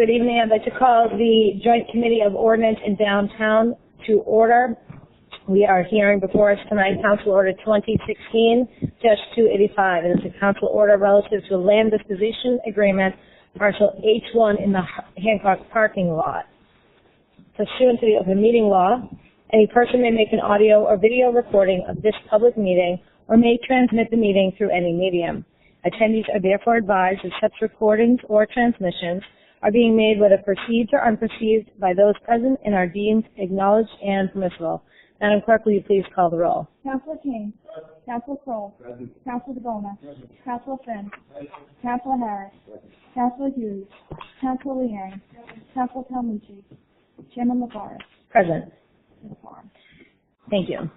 Good evening. I'd like to call the Joint Committee of Ordinance in Downtown to order. We are hearing before us tonight Council Order 2016-285. It is a council order relative to a land disposition agreement, Parcel H1 in the Hancock Parking Lot. Pursuant to the open meeting law, any person may make an audio or video recording of this public meeting or may transmit the meeting through any medium. Attendees are therefore advised that such recordings or transmissions are being made whether perceived or unperceived by those present and are deemed acknowledged and permissible. Madam Clerk, will you please call the roll? Councillor King. Councillor Kroll. Councillor DeGoma. Councillor Finn. Councillor Harris. Councillor Hughes. Councillor Liang. Councillor Palmucci. Chairman Laforest. Present. Thank you.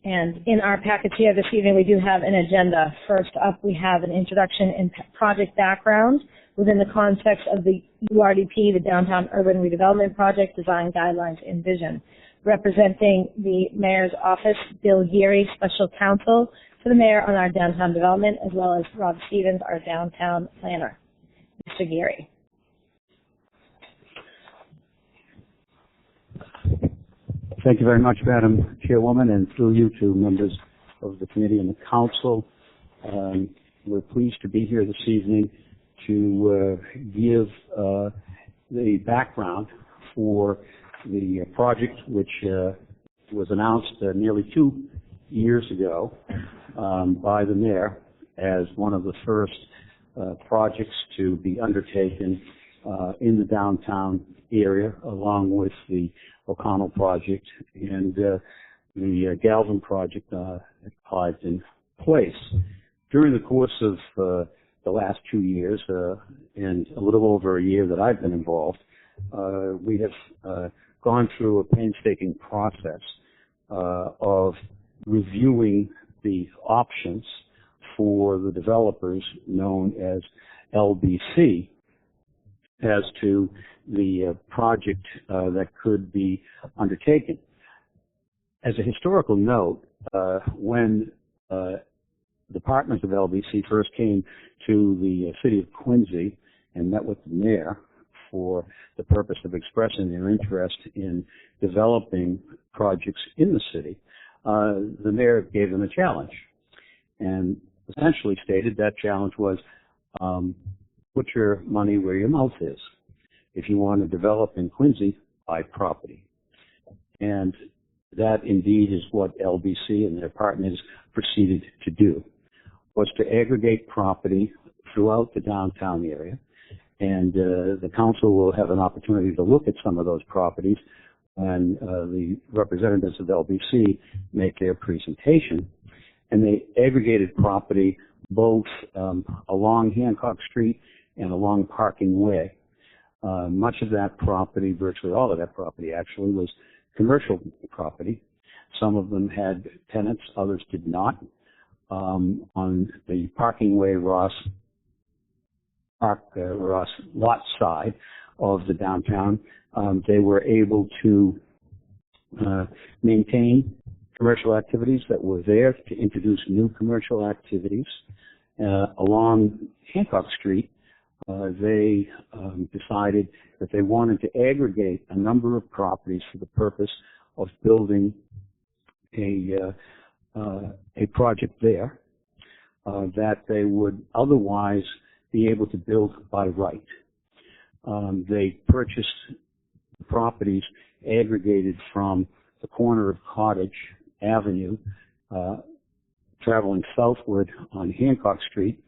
And in our package here this evening, we do have an agenda. First up, we have an introduction and project background within the context of the URDP, the Downtown Urban Redevelopment Project Design Guidelines and Vision. Representing the Mayor's Office, Bill Geary, Special Counsel to the Mayor on our downtown development, as well as Rob Stevens, our downtown planner. Mr. Geary. Thank you very much, Madam Chairwoman, and through you to members of the committee and the council. We're pleased to be here this evening to give the background for the project which was announced nearly 2 years ago by the Mayor as one of the first projects to be undertaken in the downtown area, along with the O'Connell project and the Galvin project at Cliveden Place. During the course of the last 2 years and a little over a year that I've been involved, we have gone through a painstaking process of reviewing the options for the developers known as LBC as to the project that could be undertaken. As a historical note, when the partners of LBC first came to the city of Quincy and met with the mayor for the purpose of expressing their interest in developing projects in the city, the mayor gave them a challenge and essentially stated that challenge was put your money where your mouth is. If you want to develop in Quincy, buy property. And that indeed is what LBC and their partners proceeded to do, was to aggregate property throughout the downtown area. And the council will have an opportunity to look at some of those properties when the representatives of LBC make their presentation. And they aggregated property both along Hancock Street and along Parking Way. Much of that property, virtually all of that property actually, was commercial property. Some of them had tenants, others did not. On the Parking Way Ross lot side of the downtown, they were able to maintain commercial activities that were there, to introduce new commercial activities. Along Hancock Street, they decided that they wanted to aggregate a number of properties for the purpose of building a project there that they would otherwise be able to build by right. They purchased properties aggregated from the corner of Cottage Avenue, traveling southward on Hancock Street,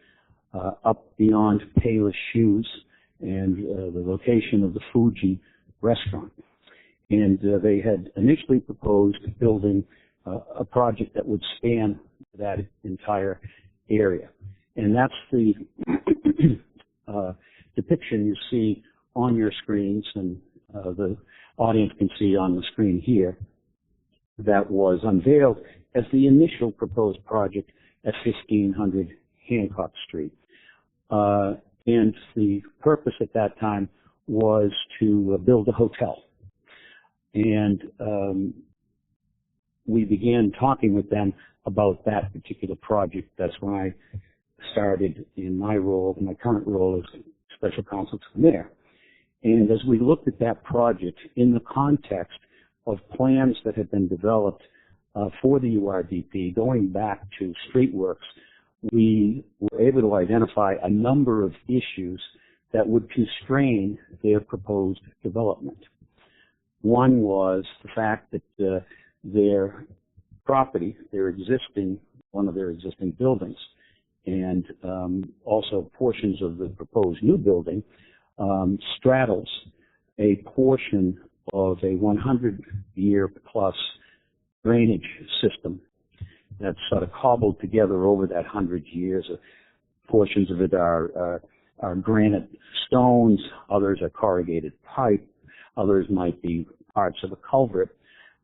up beyond Payless Shoes and the location of the Fuji restaurant. And they had initially proposed building a project that would span that entire area. And that's the depiction you see on your screens, and the audience can see on the screen here, that was unveiled as the initial proposed project at 1500 Hancock Street. And the purpose at that time was to build a hotel. And we began talking with them about that particular project. That's when I started in my role, in my current role as Special Counsel to the Mayor. And as we looked at that project in the context of plans that had been developed for the URDP going back to streetworks, we were able to identify a number of issues that would constrain their proposed development. One was the fact that their property, one of their existing buildings, and also portions of the proposed new building straddles a portion of a 100-year-plus drainage system that's sort of cobbled together over that 100 years. Portions of it are granite stones, others are corrugated pipe, others might be parts of a culvert.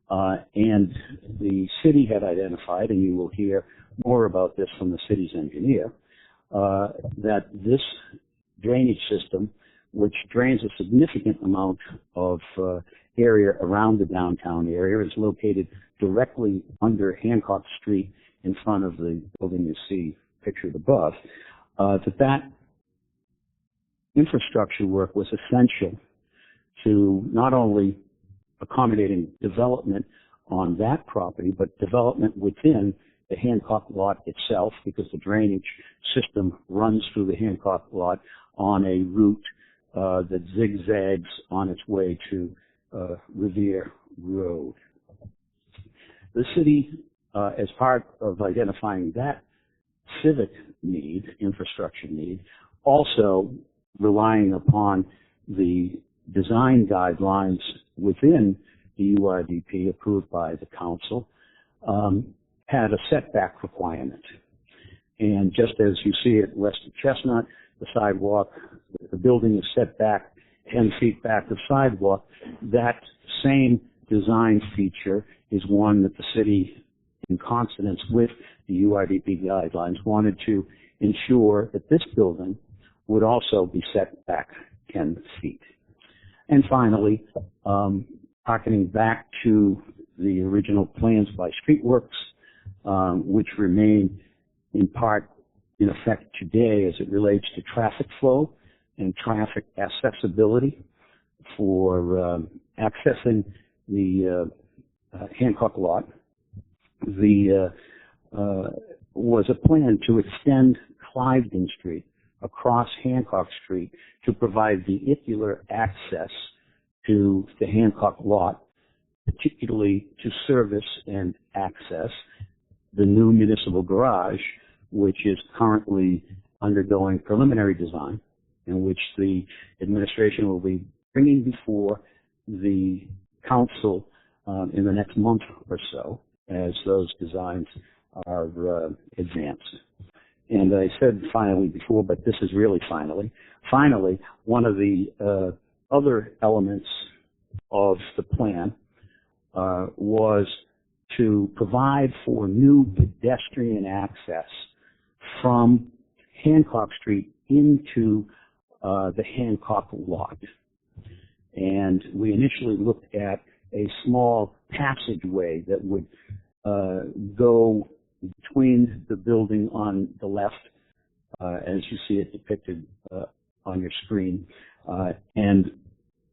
And the city had identified, and you will hear more about this from the city's engineer, that this drainage system, which drains a significant amount of area around the downtown area, is located directly under Hancock Street in front of the building you see pictured above, that infrastructure work was essential to not only accommodating development on that property, but development within the Hancock lot itself, because the drainage system runs through the Hancock lot on a route that zigzags on its way to Revere Road. The city, as part of identifying that civic need, infrastructure need, also relying upon the design guidelines within the URDP approved by the council, had a setback requirement. And just as you see it west of Chestnut, the sidewalk, the building is set back 10 feet back of sidewalk. That same design feature is one that the city, in consonance with the URDP guidelines, wanted to ensure that this building would also be set back 10 feet. And finally, harkening back to the original plans by Streetworks, which remain in part in effect today as it relates to traffic flow and traffic accessibility for accessing the Hancock lot, was a plan to extend Cliveden Street across Hancock Street to provide vehicular access to the Hancock lot, particularly to service and access the new municipal garage, which is currently undergoing preliminary design, in which the administration will be bringing before the council in the next month or so as those designs are advanced. And I said finally before, but this is really finally. Finally, one of the other elements of the plan was to provide for new pedestrian access from Hancock Street into the Hancock lot. And we initially looked at a small passageway that would go between the building on the left, as you see it depicted on your screen, and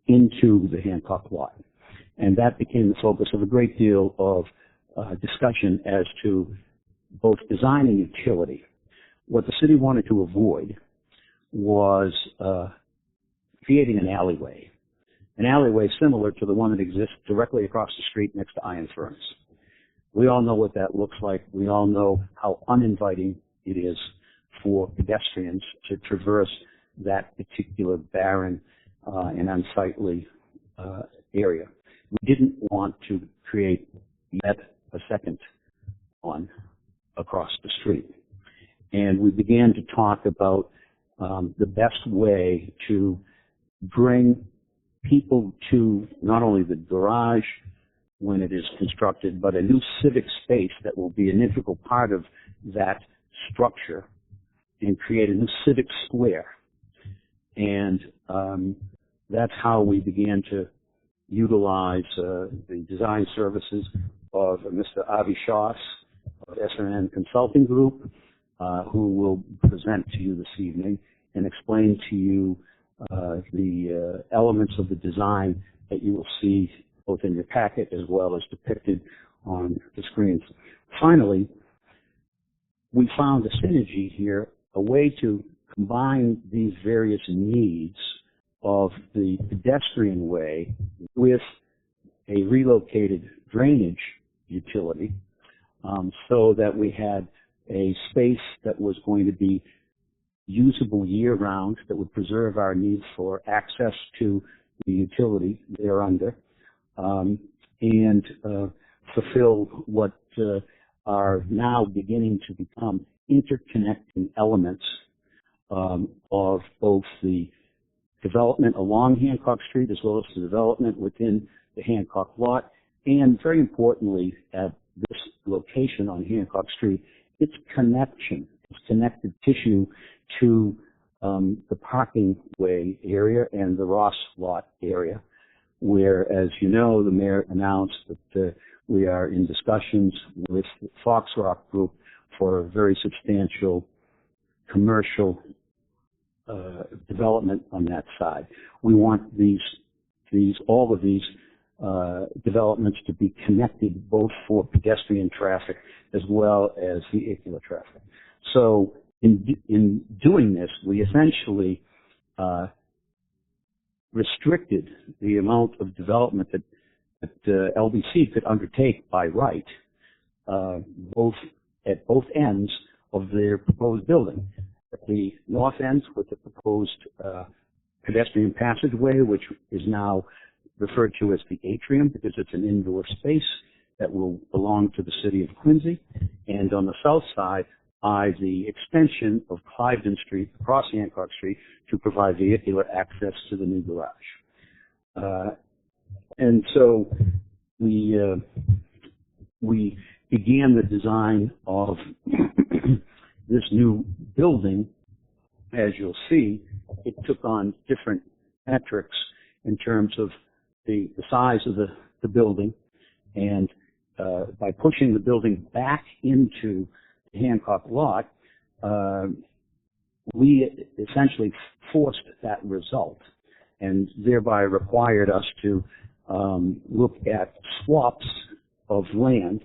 into the Hancock lot. And that became the focus of a great deal of discussion as to both design and utility. What the city wanted to avoid was creating an alleyway similar to the one that exists directly across the street next to Iron Furnace. We all know what that looks like. We all know how uninviting it is for pedestrians to traverse that particular barren and unsightly area. We didn't want to create yet a second one across the street. And we began to talk about the best way to bring people to not only the garage when it is constructed, but a new civic space that will be an integral part of that structure and create a new civic square. And that's how we began to utilize the design services of Mr. Avi Shoss of SRN Consulting Group, who will present to you this evening and explain to you the elements of the design that you will see both in your packet as well as depicted on the screens. Finally, we found a synergy here, a way to combine these various needs of the pedestrian way with a relocated drainage utility, so that we had a space that was going to be usable year-round, that would preserve our needs for access to the utility thereunder, and fulfill what are now beginning to become interconnecting elements of both the development along Hancock Street as well as the development within the Hancock lot, and very importantly at this location on Hancock Street, its connection, its connective tissue to the parking way area and the Ross lot area, where, as you know, the mayor announced that we are in discussions with the Fox Rock Group for a very substantial commercial development on that side. We want all of these developments to be connected both for pedestrian traffic as well as vehicular traffic. So in doing this, we essentially restricted the amount of development that LBC could undertake by right, at both ends of their proposed building. At the north end with the proposed pedestrian passageway, which is now referred to as the Atrium because it's an indoor space that will belong to the city of Quincy, and on the south side, the extension of Cliveden Street across Hancock Street to provide vehicular access to the new garage. And so we began the design of this new building. As you'll see, it took on different metrics in terms of the size of the building, and by pushing the building back into the Hancock lot, we essentially forced that result and thereby required us to look at swaps of land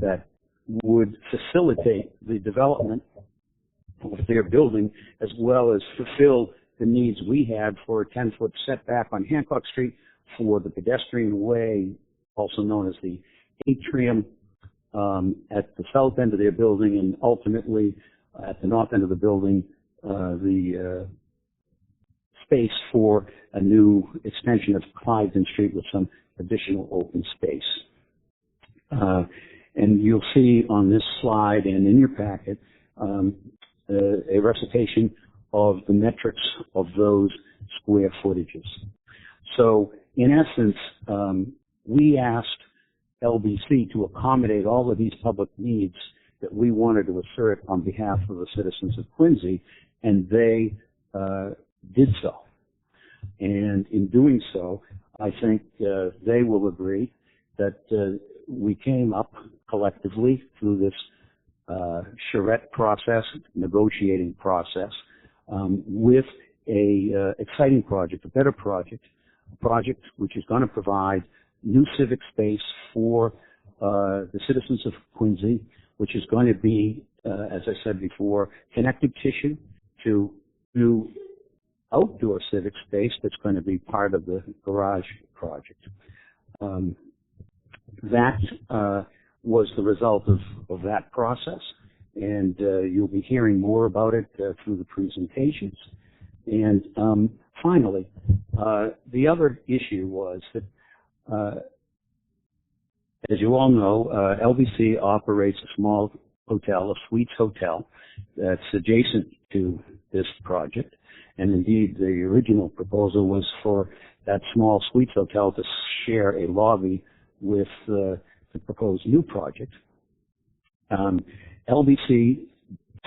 that would facilitate the development of their building as well as fulfill the needs we had for a 10-foot setback on Hancock Street for the pedestrian way, also known as the Atrium, at the south end of their building, and ultimately at the north end of the building, the space for a new extension of Cliveden Street with some additional open space. And you'll see on this slide and in your packet a recitation of the metrics of those square footages. So in essence, we asked LBC to accommodate all of these public needs that we wanted to assert on behalf of the citizens of Quincy, and they did so. And in doing so, I think they will agree that we came up collectively through this charrette process, negotiating process, with a exciting project, a better project, a project which is going to provide new civic space for the citizens of Quincy, which is going to be, as I said before, connective tissue to new outdoor civic space that's going to be part of the garage project. That was the result of that process, and you'll be hearing more about it through the presentations. And finally, the other issue was that, as you all know, LBC operates a small hotel, a suites hotel, that's adjacent to this project. And indeed, the original proposal was for that small suites hotel to share a lobby with the proposed new project. LBC,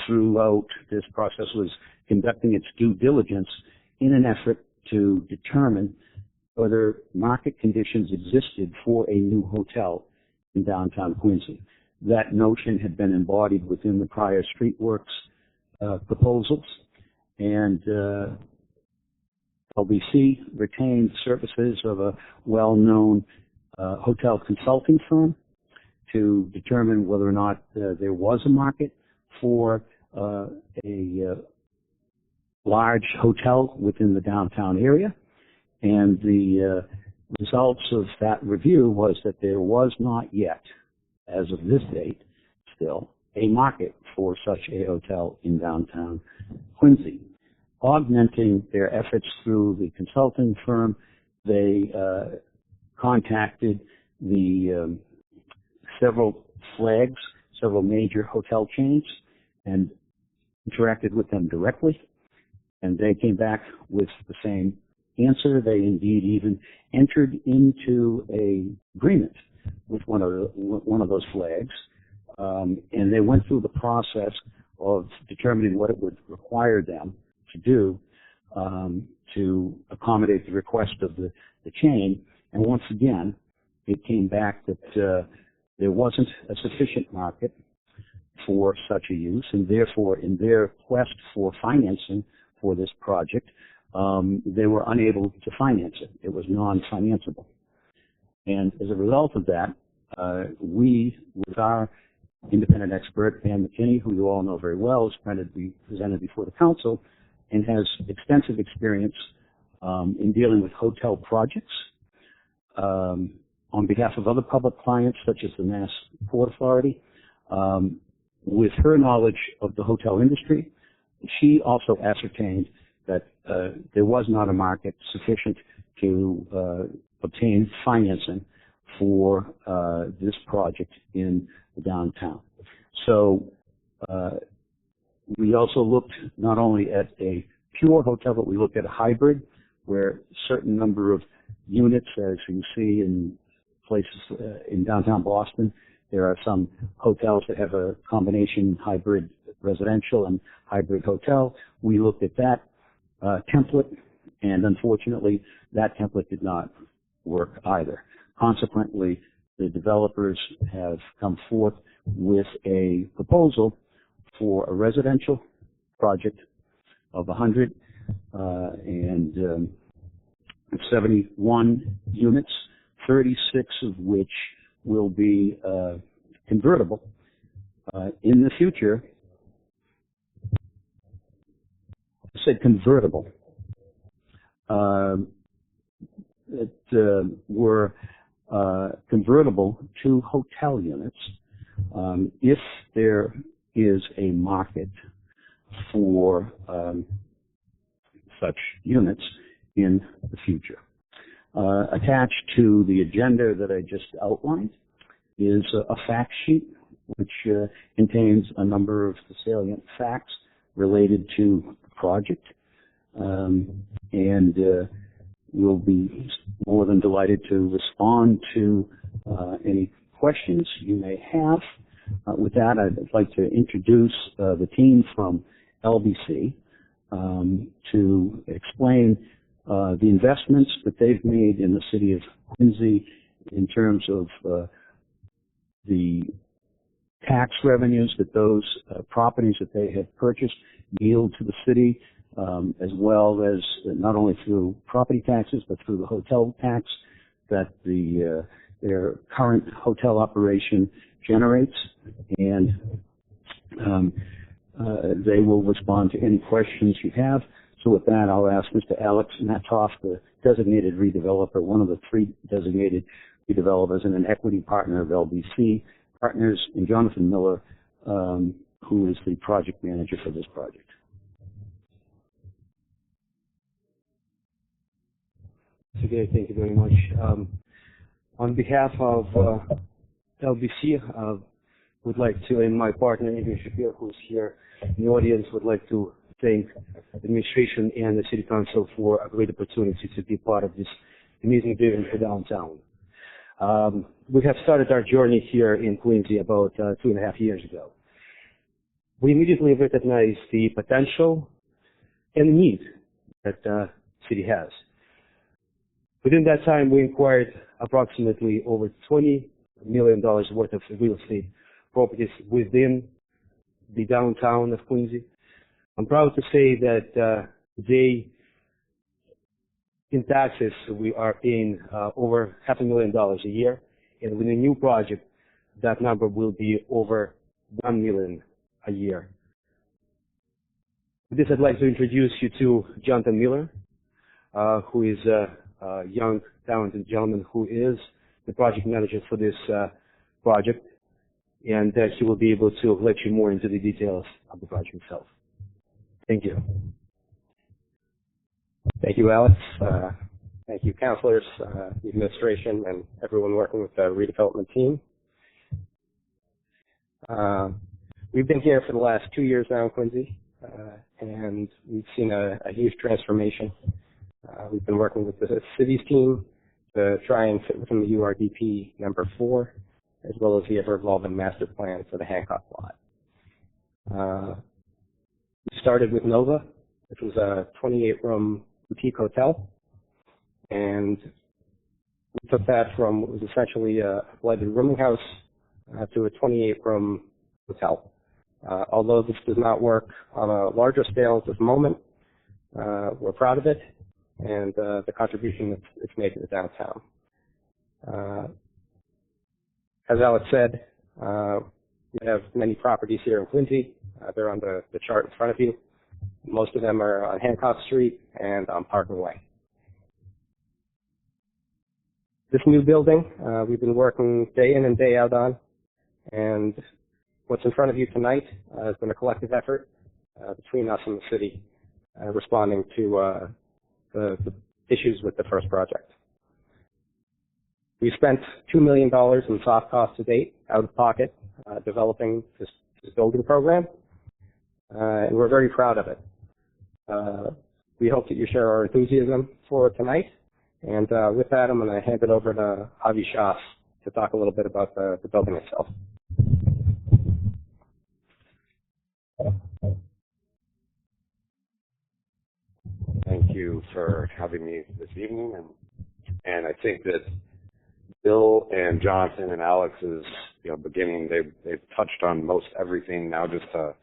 throughout this process, was conducting its due diligence in an effort to determine whether market conditions existed for a new hotel in downtown Quincy. That notion had been embodied within the prior streetworks proposals, and LBC retained services of a well-known hotel consulting firm to determine whether or not there was a market for a large hotel within the downtown area. And the results of that review was that there was not yet, as of this date, still, a market for such a hotel in downtown Quincy. Augmenting their efforts through the consulting firm, they contacted the several flags, several major hotel chains, and interacted with them directly. And they came back with the same answer. They indeed even entered into a agreement with one of those flags, and they went through the process of determining what it would require them to do to accommodate the request of the chain. And once again, it came back that there wasn't a sufficient market for such a use, and therefore, in their quest for financing for this project, they were unable to finance it. It was non-financeable. And as a result of that, we, with our independent expert, Pam McKinney, who you all know very well, is presented before the council and has extensive experience in dealing with hotel projects on behalf of other public clients, such as the Mass Port Authority. With her knowledge of the hotel industry, she also ascertained that there was not a market sufficient to obtain financing for this project in the downtown. So we also looked not only at a pure hotel, but we looked at a hybrid, where a certain number of units, as you see in places in downtown Boston, there are some hotels that have a combination hybrid residential and hybrid hotel. We looked at that template, and unfortunately, that template did not work either. Consequently, the developers have come forth with a proposal for a residential project of 171 units, 36 of which will be convertible. In the future, I said convertible, were convertible to hotel units if there is a market for such units in the future. Attached to the agenda that I just outlined is a fact sheet which contains a number of the salient facts related to the project, and we'll be more than delighted to respond to any questions you may have. With that, I'd like to introduce the team from LBC to explain the investments that they've made in the city of Quincy in terms of the tax revenues that those properties that they have purchased yield to the city, as well as not only through property taxes, but through the hotel tax that their current hotel operation generates. And they will respond to any questions you have. So with that, I'll ask Mr. Alex Matov, the designated redeveloper, one of the three designated redevelopers and an equity partner of LBC Partners, and Jonathan Miller, who is the project manager for this project. Okay, thank you very much. On behalf of LBC, would like to, and my partner, Avi Shoss, who's here in the audience, would like to thank the administration and the City Council for a great opportunity to be part of this amazing vision for downtown. We have started our journey here in Quincy about 2.5 years ago. We immediately recognized the potential and need that the city has. Within that time, we acquired approximately over $20 million worth of real estate properties within the downtown of Quincy. I'm proud to say that today in taxes, we are paying over $500,000 a year, and with a new project, that number will be over $1 million a year. With this, I'd like to introduce you to Jonathan Miller, who is a young, talented gentleman who is the project manager for this project, and he will be able to let you more into the details of the project itself. Thank you. Thank you, Alex. Thank you, councilors, the administration, and everyone working with the redevelopment team. We've been here for the last 2 years now in Quincy, and we've seen a huge transformation. We've been working with the city's team to try and fit within the URDP number 4, as well as the ever-evolving master plan for the Hancock lot. We started with Nova, which was a 28-room boutique hotel, and we took that from what was essentially a blighted rooming house to a 28-room hotel. Although this does not work on a larger scale at this moment, we're proud of it and the contribution it's made to the downtown. As Alex said, we have many properties here in Quincy. They're on the chart in front of you. Most of them are on Hancock Street and on Parking Way. This new building, we've been working day in and day out on, and what's in front of you tonight has been a collective effort between us and the city responding to the issues with the first project. We spent $2 million in soft costs to date, out of pocket, developing this building program, and we're very proud of it. We hope that you share our enthusiasm for tonight. And with that, I'm going to hand it over to Avi Shoss to talk a little bit about the building itself. Thank you for having me this evening. And I think that Bill and Jonathan and Alex's beginning, they've touched on most everything. Now just to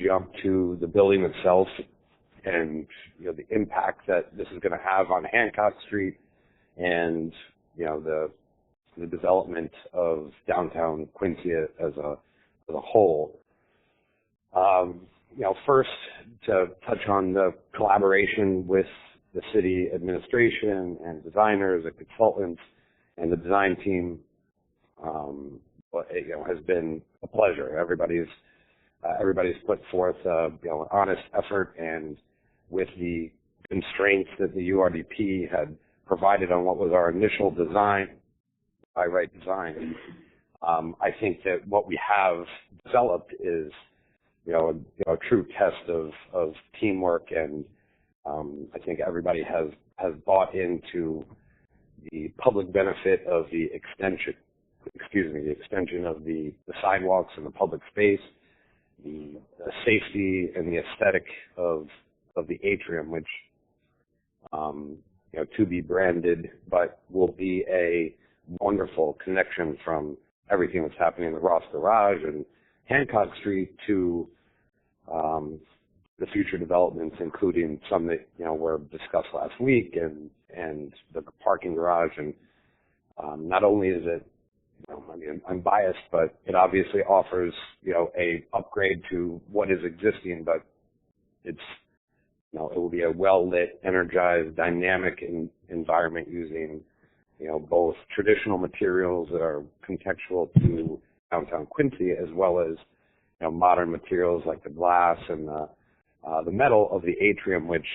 jump to the building itself and the impact that this is going to have on Hancock Street and the development of downtown Quincy as a whole. First to touch on the collaboration with the city administration and designers and consultants and the design team, has been a pleasure. Everybody's put forth an honest effort, and with the constraints that the URDP had provided on what was our initial design, by right design, I think that what we have developed is a true test of teamwork, and I think everybody has bought into the public benefit of the extension of the sidewalks and the public space, the safety and the aesthetic of the atrium, which to be branded, but will be a wonderful connection from everything that's happening in the Ross Garage and Hancock Street to the future developments, including some that were discussed last week, and the parking garage. And not only is it, I'm biased, but it obviously offers a upgrade to what is existing, but it's it will be a well-lit, energized, dynamic environment using both traditional materials that are contextual to downtown Quincy, as well as modern materials like the glass and the metal of the atrium, which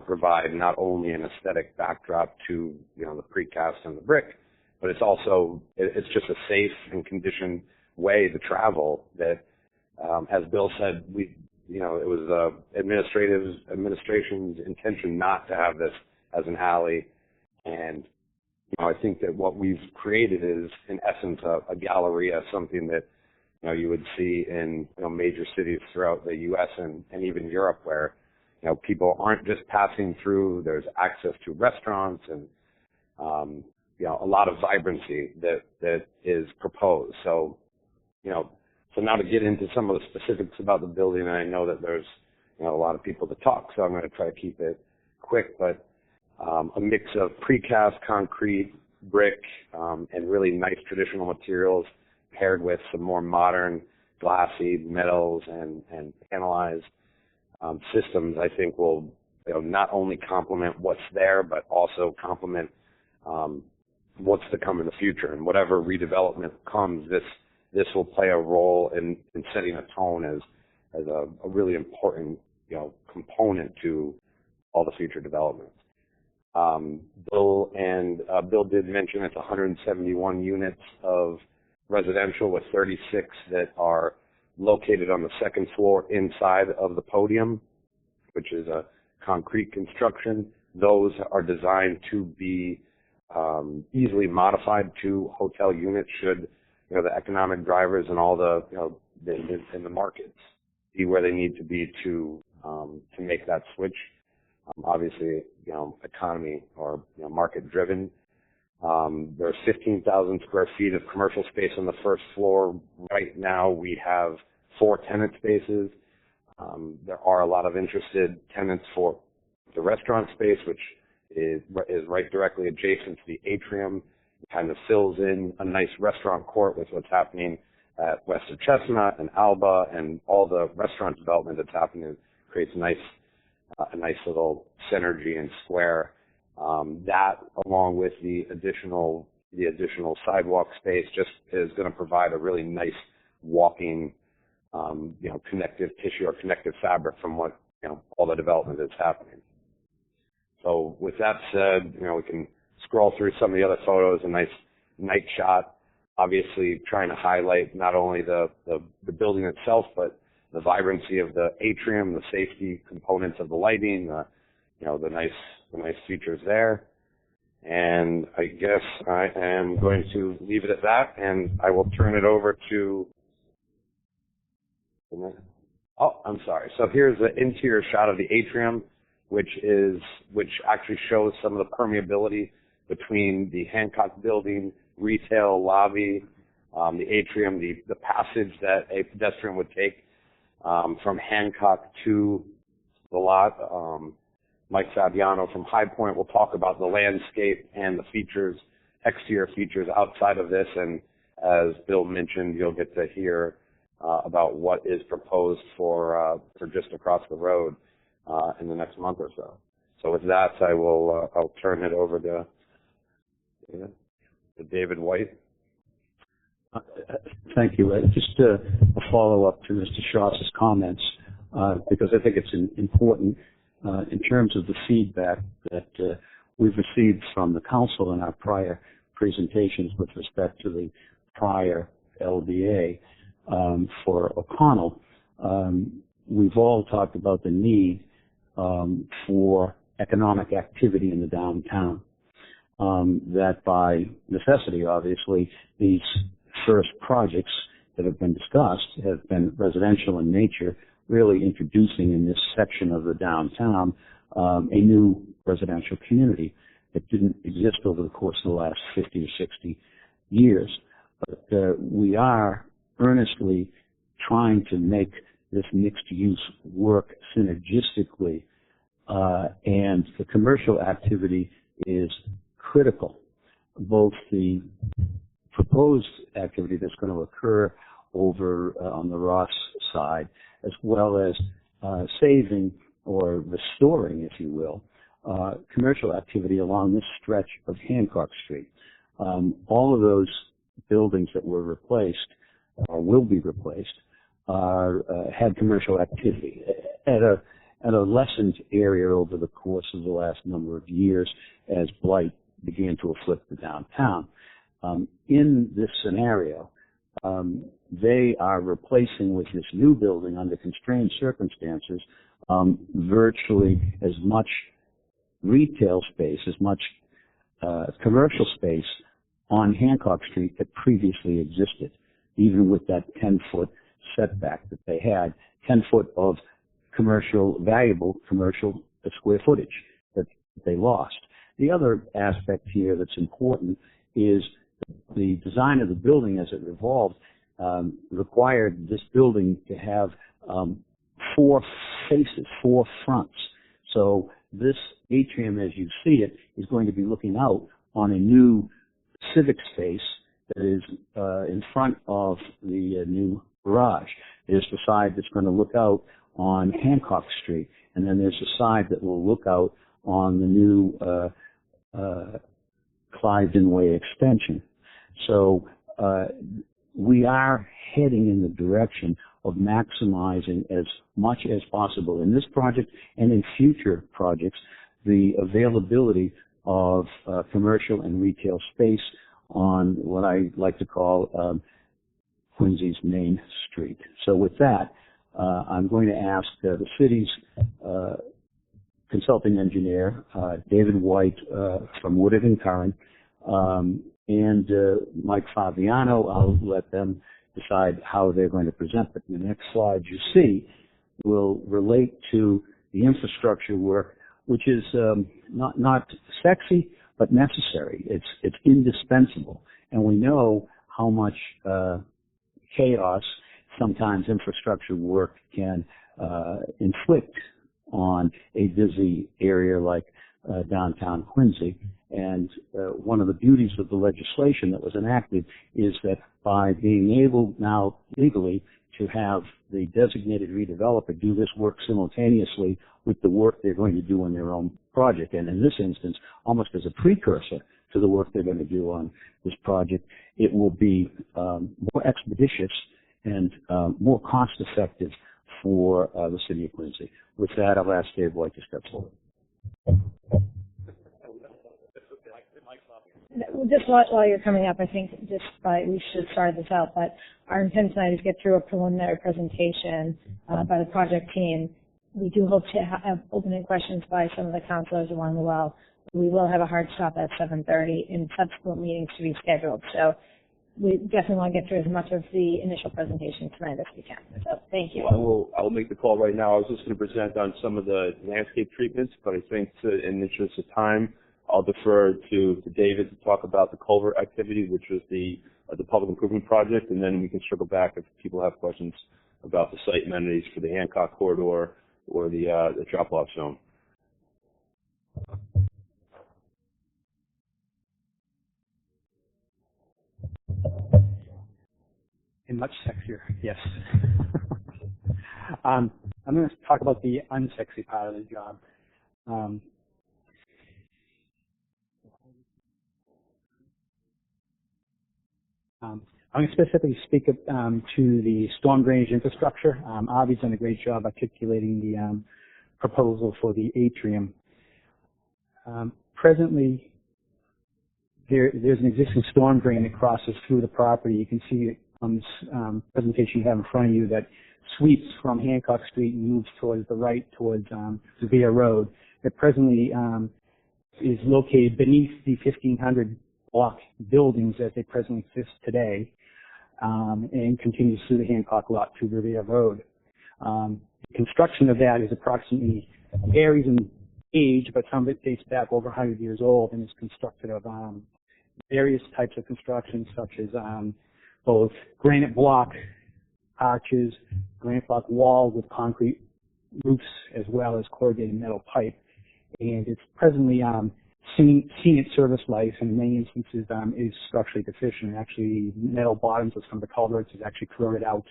provide not only an aesthetic backdrop to the precast and the brick, but it's also it's just a safe and conditioned way to travel. That, as Bill said, it was the administration's intention not to have this as an alley, and I think that what we've created is, in essence, a galleria, something that you would see in major cities throughout the U.S. and even Europe, where people aren't just passing through. There's access to restaurants and a lot of vibrancy that is proposed. So so now to get into some of the specifics about the building, and I know that there's a lot of people to talk, so I'm going to try to keep it quick. But a mix of precast, concrete, brick, and really nice traditional materials paired with some more modern glassy metals and panelized systems, I think will not only complement what's there, but also complement what's to come in the future. And whatever redevelopment comes, this will play a role in setting a tone as a really important component to all the future developments. Bill did mention it's 171 units of residential with 36 that are located on the second floor inside of the podium, which is a concrete construction. Those are designed to be easily modified to hotel units should the economic drivers and all the in the markets be where they need to be to make that switch. Obviously, economy or market driven. There's 15,000 square feet of commercial space on the first floor. Right now, we have 4 tenant spaces. There are a lot of interested tenants for the restaurant space, which is right directly adjacent to the atrium. It kind of fills in a nice restaurant court with what's happening at West of Chestnut and Alba, and all the restaurant development that's happening creates a nice little synergy and square. That, along with the additional sidewalk space, just is going to provide a really nice walking, connective tissue or connective fabric from what all the development that's happening. So, with that said, we can scroll through some of the other photos. A nice night shot, obviously trying to highlight not only the building itself, but the vibrancy of the atrium, the safety components of the lighting, the nice features there. And I guess I am going to leave it at that, and I will turn it over to. Oh, I'm sorry. So here's the interior shot of the atrium, which actually shows some of the permeability between the Hancock building, retail lobby, the atrium, the passage that a pedestrian would take from Hancock to the lot. Mike Fabiano from Highpoint will talk about the landscape and the features, exterior features outside of this. And as Bill mentioned, you'll get to hear about what is proposed for just across the road in the next month or so. So with that, I'll turn it over to David White. Thank you. Just a follow-up to Mr. Shoss's comments, because I think it's important in terms of the feedback that we've received from the council in our prior presentations with respect to the prior LDA for O'Connell. We've all talked about the need for economic activity in the downtown. That by necessity, obviously, these first projects that have been discussed have been residential in nature, really introducing in this section of the downtown a new residential community that didn't exist over the course of the last 50 or 60 years. But we are earnestly trying to make this mixed use work synergistically, and the commercial activity is critical. Both the proposed activity that's going to occur over on the Ross side, as well as saving or restoring, if you will, commercial activity along this stretch of Hancock Street. All of those buildings that were replaced or will be replaced had commercial activity at a lessened area over the course of the last number of years as blight began to afflict the downtown. In this scenario, they are replacing with this new building under constrained circumstances virtually as much retail space, as much commercial space on Hancock Street that previously existed, even with that 10-foot setback that they had, 10 foot of valuable commercial square footage that they lost. The other aspect here that's important is the design of the building as it evolved required this building to have 4 faces, 4 fronts. So this atrium, as you see it, is going to be looking out on a new civic space that is in front of the new garage. There's the side that's going to look out on Hancock Street, and then there's a side that will look out on the new Cliveden Way extension. So we are heading in the direction of maximizing as much as possible in this project and in future projects the availability of commercial and retail space on what I like to call Quincy's Main Street. So with that, I'm going to ask the city's consulting engineer, David White from Woodard Curran, and Mike Fabiano. I'll let them decide how they're going to present. But the next slide you see will relate to the infrastructure work, which is not sexy but necessary. It's indispensable, and we know how much chaos sometimes infrastructure work can inflict on a busy area like downtown Quincy. And one of the beauties of the legislation that was enacted is that by being able now legally to have the designated redeveloper do this work simultaneously with the work they're going to do on their own project, and in this instance, almost as a precursor to the work they're going to do on this project, it will be more expeditious and more cost-effective for the city of Quincy. With that, I'll ask Dave White to step forward. Just while you're coming up, I think we should start this out, but our intent tonight is to get through a preliminary presentation by the project team. We do hope to have opening questions by some of the councilors along the way. We will have a hard stop at 7:30 and subsequent meetings to be scheduled. So we definitely want to get through as much of the initial presentation tonight as we can. So thank you. I will make the call right now. I was just going to present on some of the landscape treatments, but I think in the interest of time, I'll defer to David to talk about the culvert activity, which was the public improvement project, and then we can circle back if people have questions about the site amenities for the Hancock corridor or the drop-off zone. And much sexier, yes. I'm going to talk about the unsexy part of the job. I'm going to specifically speak to the storm drainage infrastructure. Avi's done a great job articulating the proposal for the atrium. Presently, there's an existing storm drain that crosses through the property. You can see on this presentation you have in front of you that sweeps from Hancock Street and moves towards the right towards Severe Road. That presently is located beneath the 1,500 block buildings as they presently exist today, and continues through the Hancock lot to Revere Road. Construction of that is approximately varies in age, but some of it dates back over 100 years old and is constructed of various types of construction, such as both granite block arches, granite block walls with concrete roofs, as well as corrugated metal pipe. And it's presently seen its service life, and in many instances is structurally deficient. Actually, metal bottoms of some of the culverts is actually corroded out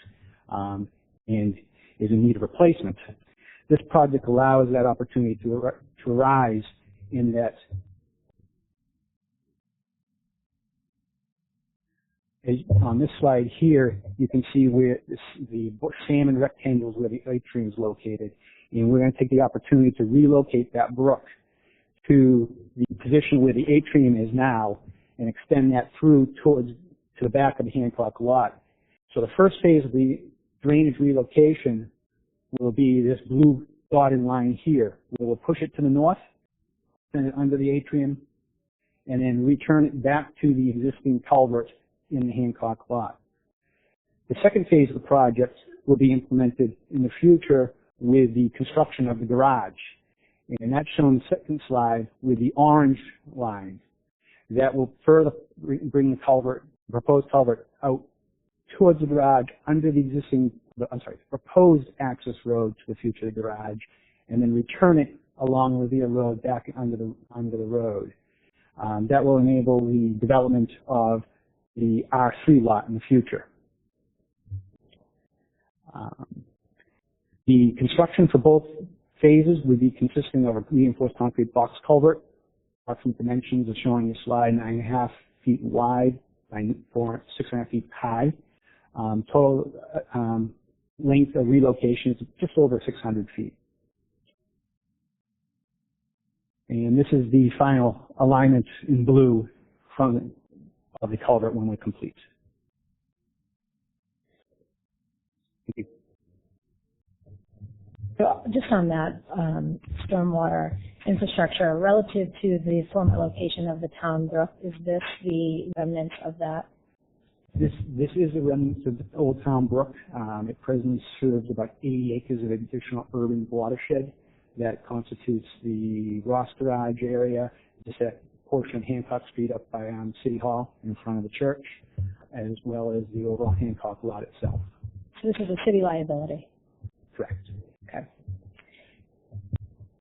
and is in need of replacement. This project allows that opportunity to arise in that on this slide here, you can see where the salmon rectangles where the atrium is located, and we're going to take the opportunity to relocate that brook to the position where the atrium is now and extend that through to the back of the Hancock lot. So the first phase of the drainage relocation will be this blue dotted line here. We'll push it to the north, send it under the atrium, and then return it back to the existing culvert in the Hancock lot. The second phase of the project will be implemented in the future with the construction of the garage. And that's shown in the second slide with the orange line. That will further bring the proposed culvert out towards the garage under the proposed access road to the future garage, and then return it along Revere Road back under the road. That will enable the development of the R3 lot in the future. The construction for both phases would be consisting of a reinforced concrete box culvert. Approximate dimensions are showing the slide, 9.5 feet wide by 6.5 feet high. Total length of relocation is just over 600 feet. And this is the final alignment in blue of the culvert when we're complete. Thank you. So just on that stormwater infrastructure, relative to the former location of the town brook, is this the remnants of that? This is the remnants of the Old Town Brook. It presently serves about 80 acres of additional urban watershed that constitutes the Ross Garage area, just a portion of Hancock Street up by City Hall in front of the church, as well as the overall Hancock lot itself. So this is a city liability? Correct. Okay.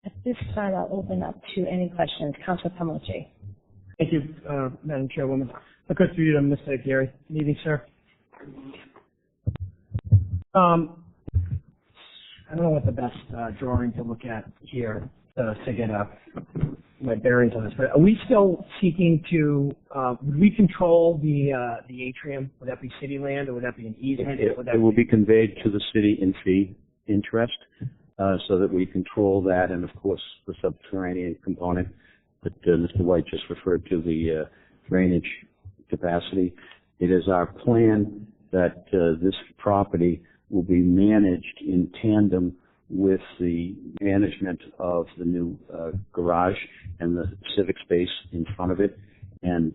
At this time, I'll open up to any questions. Councillor Palmucci. Thank you, Madam Chairwoman. Good for you to Mr. Geary. Good evening, sir. I don't know what the best drawing to look at here to get my bearings on this, but are we still seeking to, would we control the atrium? Would that be city land or would that be an easement? It will be conveyed to the city in fee interest, so that we control that, and of course the subterranean component that Mr. White just referred to, the drainage capacity. It is our plan that this property will be managed in tandem with the management of the new garage and the civic space in front of it. And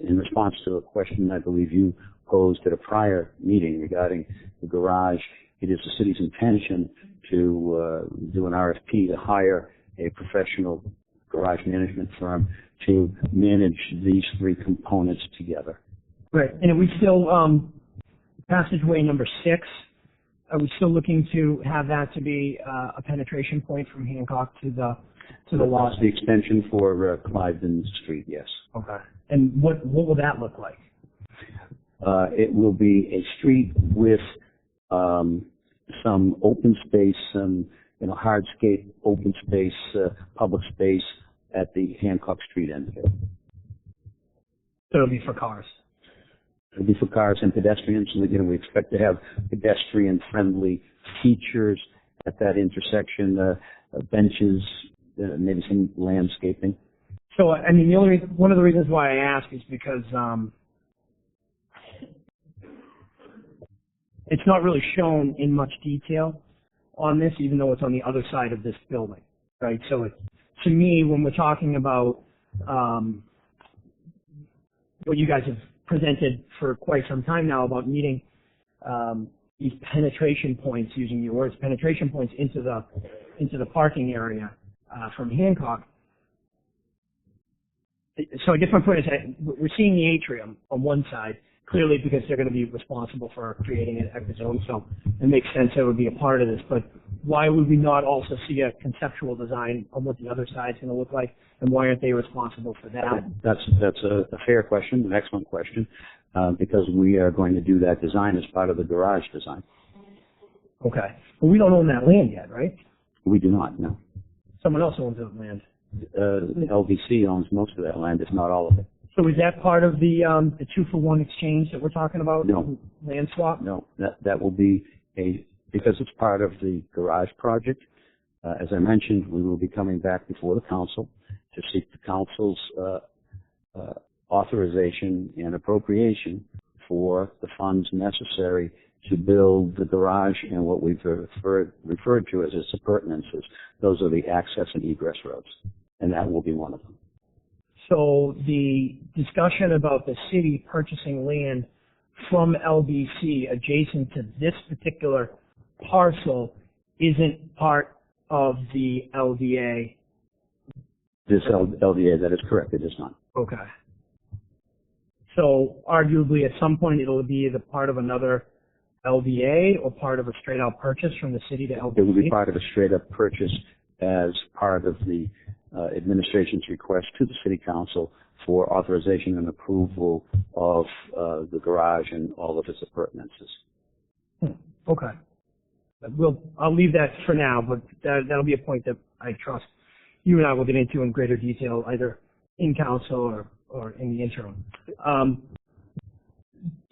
in response to a question I believe you posed at a prior meeting regarding the garage, it is the city's intention to do an RFP to hire a professional garage management firm to manage these three components together. Right. And are we still, passageway number 6, are we still looking to have that to be a penetration point from Hancock to the lot? That's the extension for Cliveden Street, yes. Okay. And what will that look like? It will be a street with some open space, some hardscape open space, public space at the Hancock Street end of it. So it'll be for cars? It'll be for cars and pedestrians. And we expect to have pedestrian-friendly features at that intersection, benches, maybe some landscaping. So, I mean, one of the reasons why I ask is because it's not really shown in much detail on this, even though it's on the other side of this building, right? So, to me, when we're talking about what you guys have presented for quite some time now about meeting these penetration points, using your words, penetration points into the parking area from Hancock. So I guess my point is that we're seeing the atrium on one side, clearly because they're going to be responsible for creating an ecozone, so it makes sense that it would be a part of this. But why would we not also see a conceptual design on what the other side's going to look like, and why aren't they responsible for that? That's a fair question, an excellent question, because we are going to do that design as part of the garage design. Okay. But we don't own that land yet, right? We do not, no. Someone else owns that land. LBC owns most of that land, if not all of it. So is that part of the 2-for-1 exchange that we're talking about? No. Land swap? No, that will be because it's part of the garage project. As I mentioned, we will be coming back before the council to seek the council's authorization and appropriation for the funds necessary to build the garage and what we've referred to as its appurtenances. Those are the access and egress roads, and that will be one of them. So the discussion about the city purchasing land from LBC adjacent to this particular parcel isn't part of the LDA? This LDA, that is correct, it is not. Okay. So arguably at some point it'll be either part of another LDA or part of a straight out purchase from the city to LBC? It will be part of a straight up purchase as part of the administration's request to the City Council for authorization and approval of the garage and all of its appurtenances. Okay. I'll leave that for now, but that'll be a point that I trust you and I will get into in greater detail, either in council or in the interim.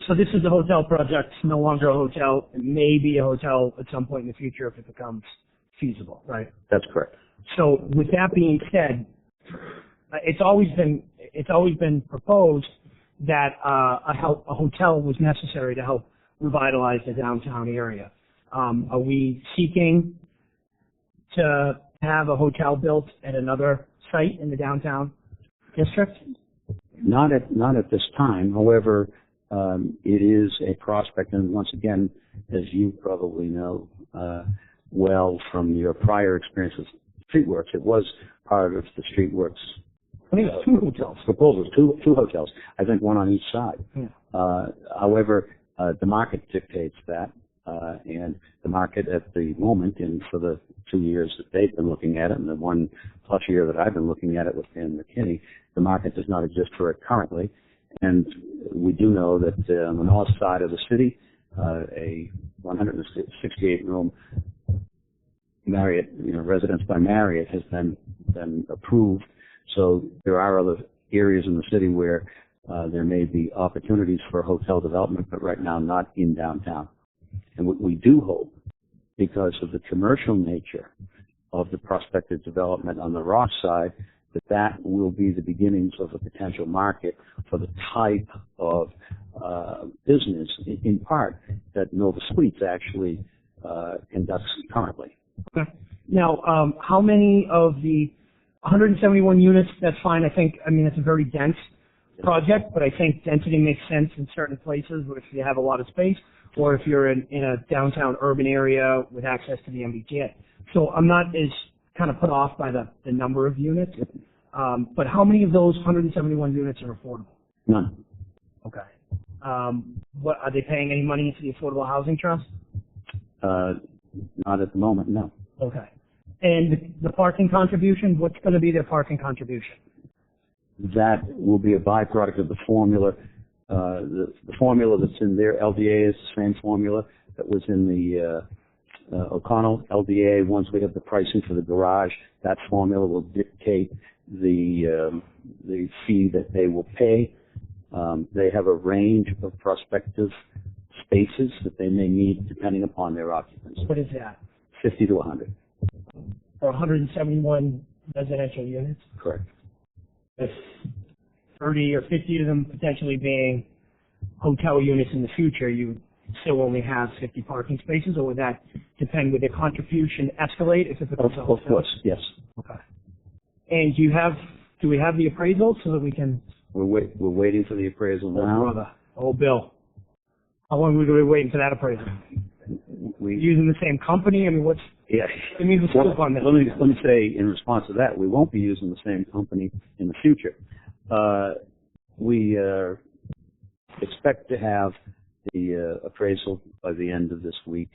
So this is a hotel project, no longer a hotel. It may be a hotel at some point in the future if it becomes feasible, right? That's correct. So with that being said, it's always been proposed that a hotel was necessary to help revitalize the downtown area. Are we seeking to have a hotel built at another site in the downtown district? Not at this time. However, it is a prospect, and once again, as you probably know well from your prior experience with Streetworks, it was part of the Streetworks. I think it's 2 hotels. Proposals, two hotels. I think one on each side. Yeah. However, the market dictates that, and the market at the moment, and for the 2 years that they've been looking at it, and the 1+ year that I've been looking at it within McKinney, the market does not exist for it currently. And we do know that on the north side of the city, a 168-room Marriott, residence by Marriott has been approved. So there are other areas in the city where there may be opportunities for hotel development, but right now not in downtown. And what we do hope, because of the commercial nature of the prospective development on the Ross side, that will be the beginnings of a potential market for the type of business, in part, that Nova Suites actually conducts currently. Okay. Now, how many of the 171 units, that's fine. I mean, it's a very dense project, but I think density makes sense in certain places if you have a lot of space, or if you're in a downtown urban area with access to the MBTA. So I'm not as kind of put off by the number of units. But how many of those 171 units are affordable? None. Okay. What are they paying any money into the Affordable Housing Trust? Not at the moment, no. Okay. And the parking contribution, what's going to be their parking contribution? That will be a byproduct of the formula. The formula that's in their LDA is the same formula that was in the O'Connell LDA. Once we have the pricing for the garage, that formula will dictate the fee that they will pay. They have a range of prospective spaces that they may need depending upon their occupants. What is that? 50 to 100. For 171 residential units? Correct. With 30 or 50 of them potentially being hotel units in the future, you still only have 50 parking spaces, or would that depend? Would the contribution escalate if it becomes a hotel? Of course, yes. Okay. And do we have the appraisal so that we can? We're waiting for the appraisal now. Oh, brother. Oh, Bill. How long are we waiting for that appraisal? Using the same company? I mean, what's? Yeah. Give me the scoop on this. Let me say in response to that, we won't be using the same company in the future. We expect to have the appraisal by the end of this week.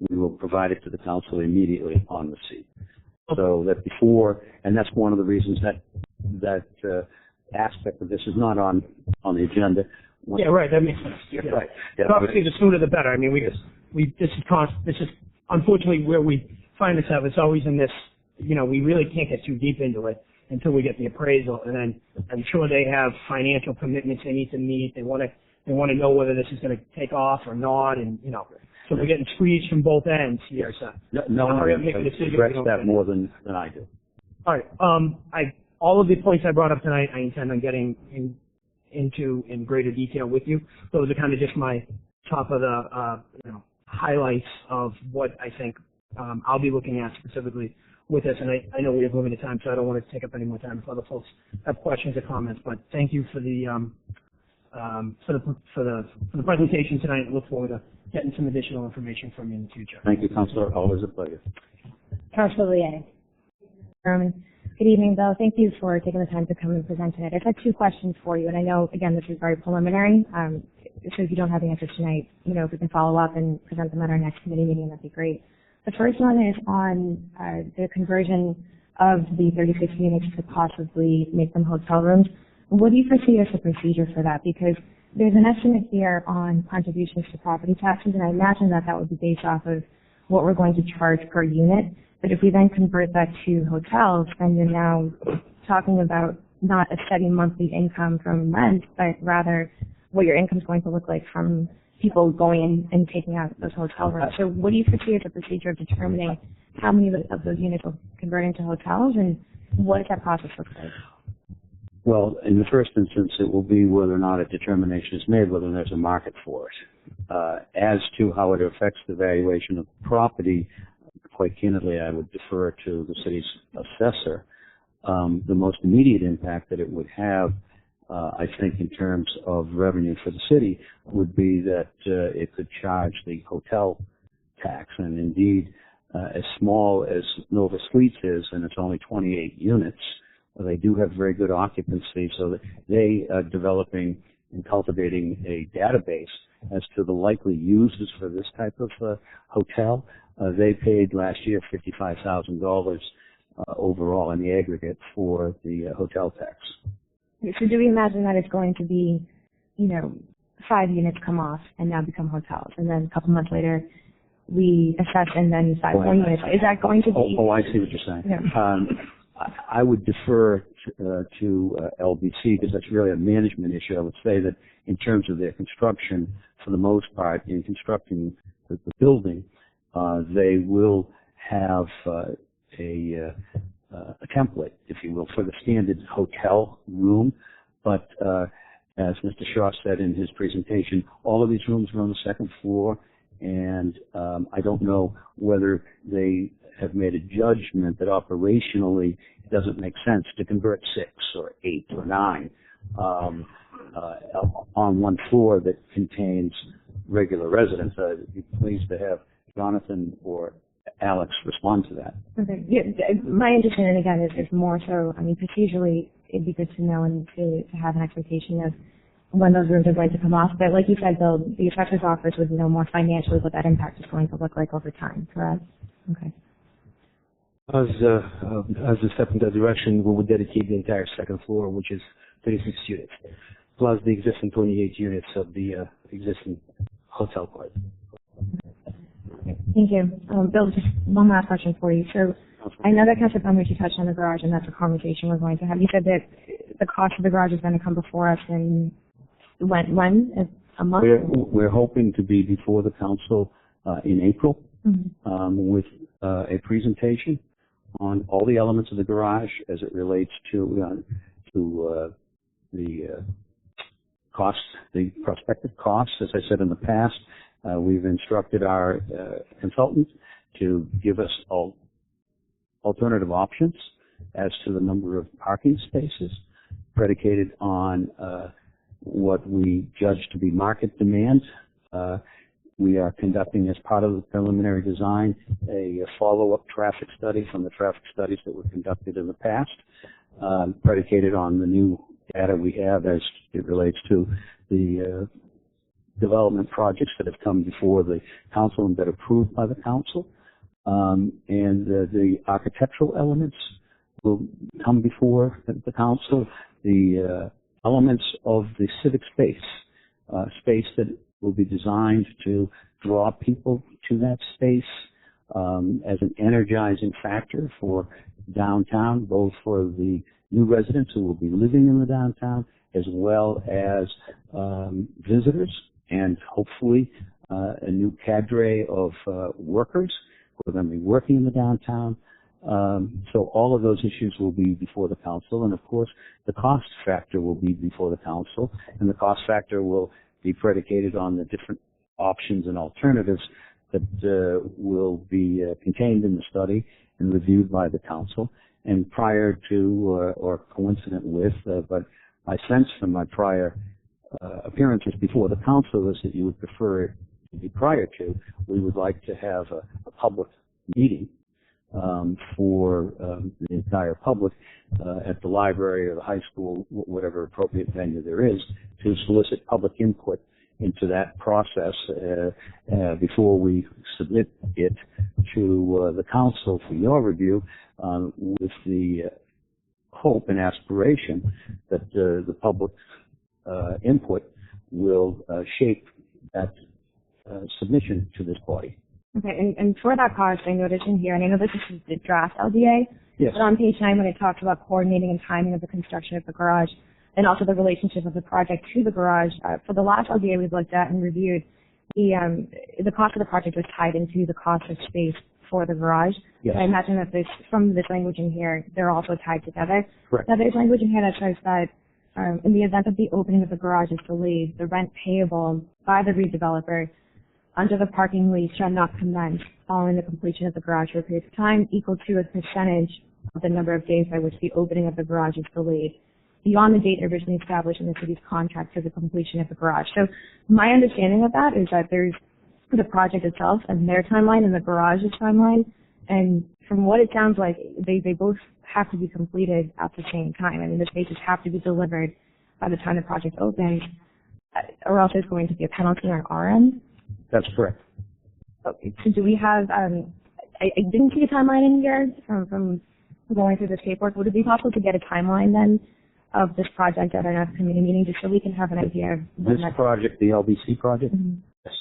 We will provide it to the council immediately upon receipt. So that before, and that's one of the reasons that aspect of this is not on the agenda. Yeah, right. That makes sense. Yeah. Right. Yeah, but obviously, the sooner the better. I mean, this is unfortunately where we find ourselves. It's always in this. We really can't get too deep into it until we get the appraisal, and then I'm sure they have financial commitments they need to meet. They want to know whether this is going to take off or not, and so we're getting squeezed from both ends here. So no, I regret that more than I do. All right. All of the points I brought up tonight, I intend on getting into in greater detail with you. Those are kind of just my top of the highlights of what I think I'll be looking at specifically with this. And I know we have limited time, so I don't want to take up any more time if other folks have questions or comments. But thank you for the presentation tonight. I look forward to getting some additional information from you in the future. Thank you, Councillor. Always a pleasure. Councillor Liang. Good evening, Bill. Thank you for taking the time to come and present tonight. I've had 2 questions for you, and I know, again, this is very preliminary. So if you don't have the answers tonight, if we can follow up and present them at our next committee meeting, that'd be great. The first one is on the conversion of the 36 units to possibly make them hotel rooms. What do you foresee as the procedure for that? Because there's an estimate here on contributions to property taxes, and I imagine that that would be based off of what we're going to charge per unit. But if we then convert that to hotels, then you're now talking about not a steady monthly income from rent, but rather what your income is going to look like from people going in and taking out those hotel rooms. So what do you foresee as a procedure of determining how many of those units will convert into hotels, and what does that process look like? Well, in the first instance, it will be whether or not a determination is made, whether there's a market for it. As to how it affects the valuation of property, quite candidly, I would defer to the city's assessor. The most immediate impact that it would have, I think, in terms of revenue for the city, would be that it could charge the hotel tax. And indeed, as small as Nova Suites is, and it's only 28 units, they do have very good occupancy, so that they are developing and cultivating a database as to the likely uses for this type of hotel. They paid last year $55,000 overall in the aggregate for the hotel tax. So do we imagine that it's going to be, 5 units come off and now become hotels, and then a couple months later we assess and then 5 more units? Is that going to be? Oh, I see what you're saying. Yeah. I would defer to LBC because that's really a management issue. I would say that in terms of their construction, for the most part, in constructing the building, they will have a template, if you will, for the standard hotel room. But as Mr. Shoss said in his presentation, all of these rooms are on the second floor, and I don't know whether they have made a judgment that operationally it doesn't make sense to convert 6 or 8 or 9 on one floor that contains regular residents. I'd be pleased to have Jonathan or Alex respond to that. Okay. Yeah, my understanding again is more so, procedurally it'd be good to know and to have an expectation of when those rooms are going to come off. But like you said, Bill, the assessor's office would know more financially what that impact is going to look like over time, correct? Okay. As a step in that direction, we would dedicate the entire second floor, which is 36 units, plus the existing 28 units of the existing hotel part. Thank you. Bill, just one last question for you. So I know that Councillor Palmucci touched on the garage, and that's a conversation we're going to have. You said that the cost of the garage is going to come before us in when? A month? We're hoping to be before the council in April with a presentation on all the elements of the garage as it relates to the costs, the prospective costs. As I said in the past, we've instructed our consultant to give us alternative options as to the number of parking spaces predicated on what we judge to be market demand. We are conducting, as part of the preliminary design, a follow-up traffic study from the traffic studies that were conducted in the past, predicated on the new data we have as it relates to the development projects that have come before the council and been approved by the council. And the architectural elements will come before the council. The elements of the civic space, space that will be designed to draw people to that space as an energizing factor for downtown, both for the new residents who will be living in the downtown, as well as visitors, and hopefully a new cadre of workers who are going to be working in the downtown. So all of those issues will be before the council, and of course the cost factor will be before the council, and the cost factor will be predicated on the different options and alternatives that will be contained in the study and reviewed by the council. And prior to or coincident with, but my sense from my prior appearances before the council is that you would prefer it to be prior to. We would like to have a public meeting for the entire public at the library or the high school, whatever appropriate venue there is, to solicit public input into that process before we submit it to the council for your review, with the hope and aspiration that the public input will shape that submission to this body. Okay, and for that cost, I noticed in here, and I know this is the draft LDA, Yes. but on page 9 when it talks about coordinating and timing of the construction of the garage, and also the relationship of the project to the garage, for the last LDA we've looked at and reviewed, the cost of the project was tied into the cost of space for the garage. Yes. I imagine that from this language in here, they're also tied together. Correct. Now there's language in here that says that in the event that the opening of the garage is delayed, the rent payable by the redeveloper under the parking lease shall not commence following the completion of the garage for a period of time equal to a percentage of the number of days by which the opening of the garage is delayed, beyond the date originally established in the city's contract for the completion of the garage. So my understanding of that is that there's the project itself and their timeline and the garage's timeline, and from what it sounds like, they both have to be completed at the same time. I mean, the spaces have to be delivered by the time the project opens, or else there's going to be a penalty on our end. That's correct. Okay, so do we have, I didn't see a timeline in here from going through this paperwork. Would it be possible to get a timeline then of this project at our next committee meeting, just so we can have an idea of when This project, the LBC project? Mhm. Yes.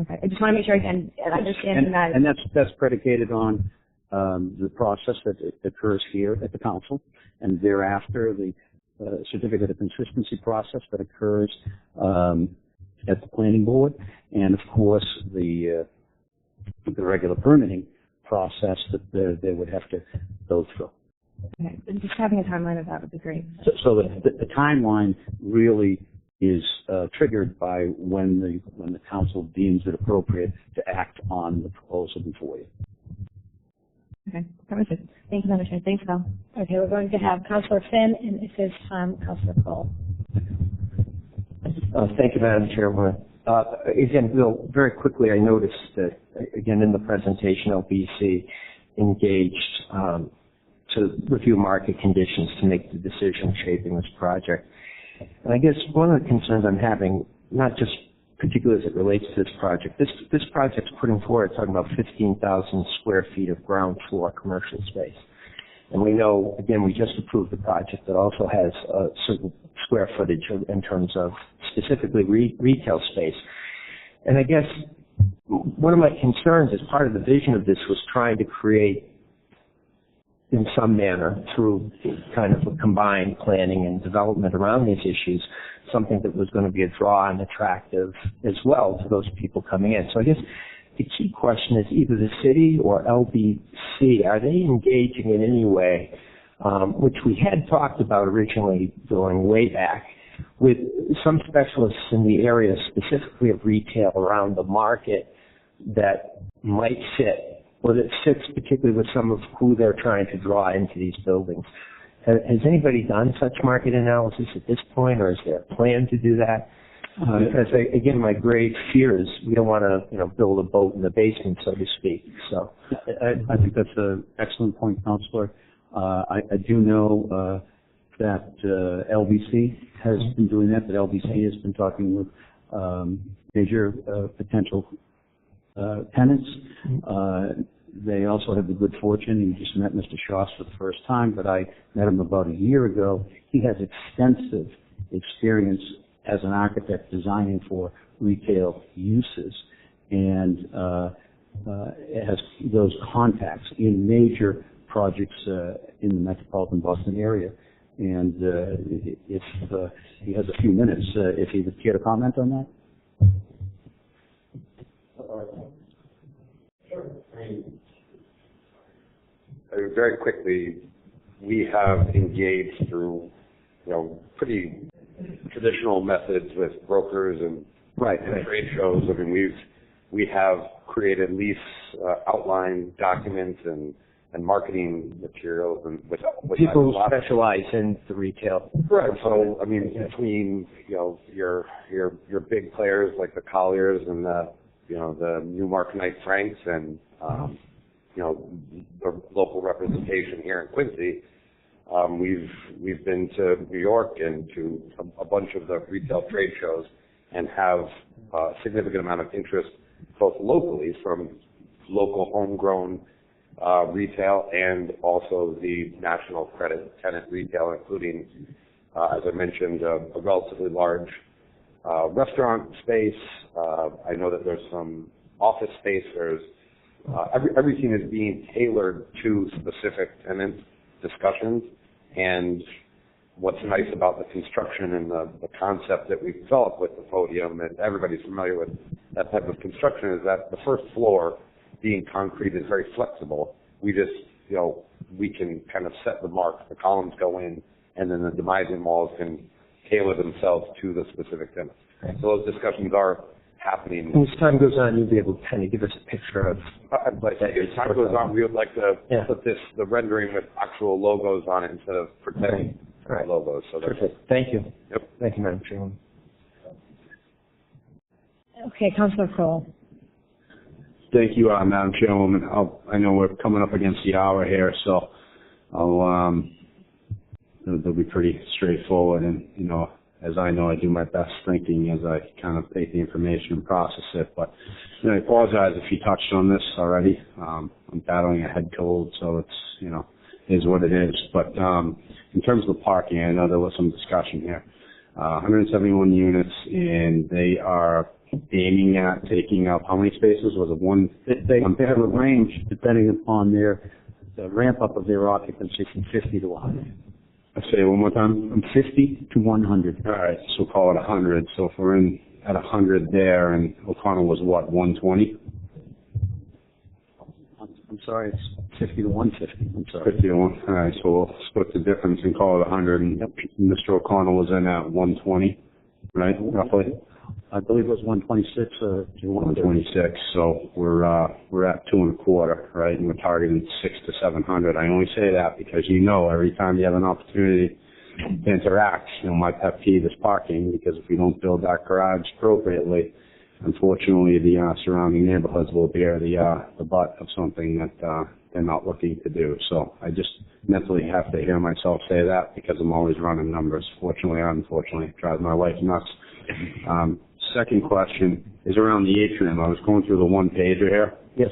Okay, I just want to make sure again, understanding that. And that's predicated on the process that occurs here at the council, and thereafter the certificate of consistency process that occurs at the planning board, and of course the regular permitting process that they would have to go through. Okay, just having a timeline of that would be great. So the timeline really is triggered by when the council deems it appropriate to act on the proposal before you. Okay, that was it. Thank you, Madam Chair. Thanks, Val. Okay, we're going to have Councillor Finn, and if there's time, Councillor Cole. Thank you, Madam Chairwoman. Again, Bill, very quickly, I noticed that, again, in the presentation, LBC engaged to review market conditions to make the decision shaping this project. And I guess one of the concerns I'm having, not just particularly as it relates to this project, this project's putting forward, talking about 15,000 square feet of ground floor commercial space. And we know, again, we just approved the project that also has a certain square footage in terms of specifically retail space. And I guess one of my concerns as part of the vision of this was trying to create, in some manner, through kind of a combined planning and development around these issues, something that was going to be a draw and attractive as well to those people coming in. So I guess the key question is either the city or LBC, are they engaging in any way, which we had talked about originally going way back, with some specialists in the area specifically of retail around the market that might fit, or that fits particularly with some of who they're trying to draw into these buildings. Has anybody done such market analysis at this point, or is there a plan to do that? Because again, my grave fear is we don't want to, build a boat in the basement, so to speak. So I think that's an excellent point, Councillor. I do know that LBC has been doing that. That LBC has been talking with major potential tenants. They also have the good fortune, you just met Mr. Shoss for the first time, but I met him about a year ago. He has extensive experience as an architect designing for retail uses, and has those contacts in major projects in the metropolitan Boston area. And if he has a few minutes, if he would care to comment on that. Sure. Very quickly, we have engaged through, pretty traditional methods with brokers and trade shows. I mean, we have created lease outline documents and marketing materials, and with people who specialize in the retail. Right. So I mean, between your big players like the Colliers and the Newmark Knight Franks and the local representation here in Quincy, we've been to New York and to a bunch of the retail trade shows, and have a significant amount of interest both locally from local homegrown retail and also the national credit tenant retail, including, as I mentioned, a relatively large restaurant space. I know that there's some office space. There's everything is being tailored to specific tenant discussions. And what's nice about the construction and the concept that we've developed with the podium, and everybody's familiar with that type of construction, is that the first floor, being concrete, is very flexible. We just, we can kind of set the mark, the columns go in, and then the demising walls can tailor themselves to the specific tenant. Okay. So those discussions are happening. As time goes on, you'll be able to kind of give us a picture of what that is. As time goes on, we would like to put the rendering with actual logos on it instead of pretending logos. So perfect. Thank you. Yep. Thank you, Madam Chairwoman. Okay, Councillor Kroll. Thank you, Madam Chairwoman. I know we're coming up against the hour here, so they'll be pretty straightforward. And, as I know, I do my best thinking as I kind of take the information and process it. But I apologize if you touched on this already. I'm battling a head cold, so it's, is what it is. But in terms of the parking, I know there was some discussion here. 171 units, and they are aiming at taking up how many spaces? Was it one? They have a range depending upon the ramp up of their occupancy from 50 to 100. I say it one more time. From 50 to 100. All right, so call it 100. So if we're in at 100 there, and O'Connell was what, 120? I'm sorry, it's 50 to 150. I'm sorry. 50 to 1. All right, so we'll split the difference and call it 100. And Mr. O'Connell was in at 120, right, roughly? I believe it was 126 to 126. So we're at 2.25, right? And we're targeting 600 to 700. I only say that because every time you have an opportunity to interact, my pet peeve is parking, because if we don't build that garage appropriately, unfortunately the surrounding neighborhoods will bear the butt of something that they're not looking to do. So I just mentally have to hear myself say that, because I'm always running numbers. Fortunately or unfortunately, it drives my wife nuts. Second question is around the atrium. I was going through the one pager here. Yes.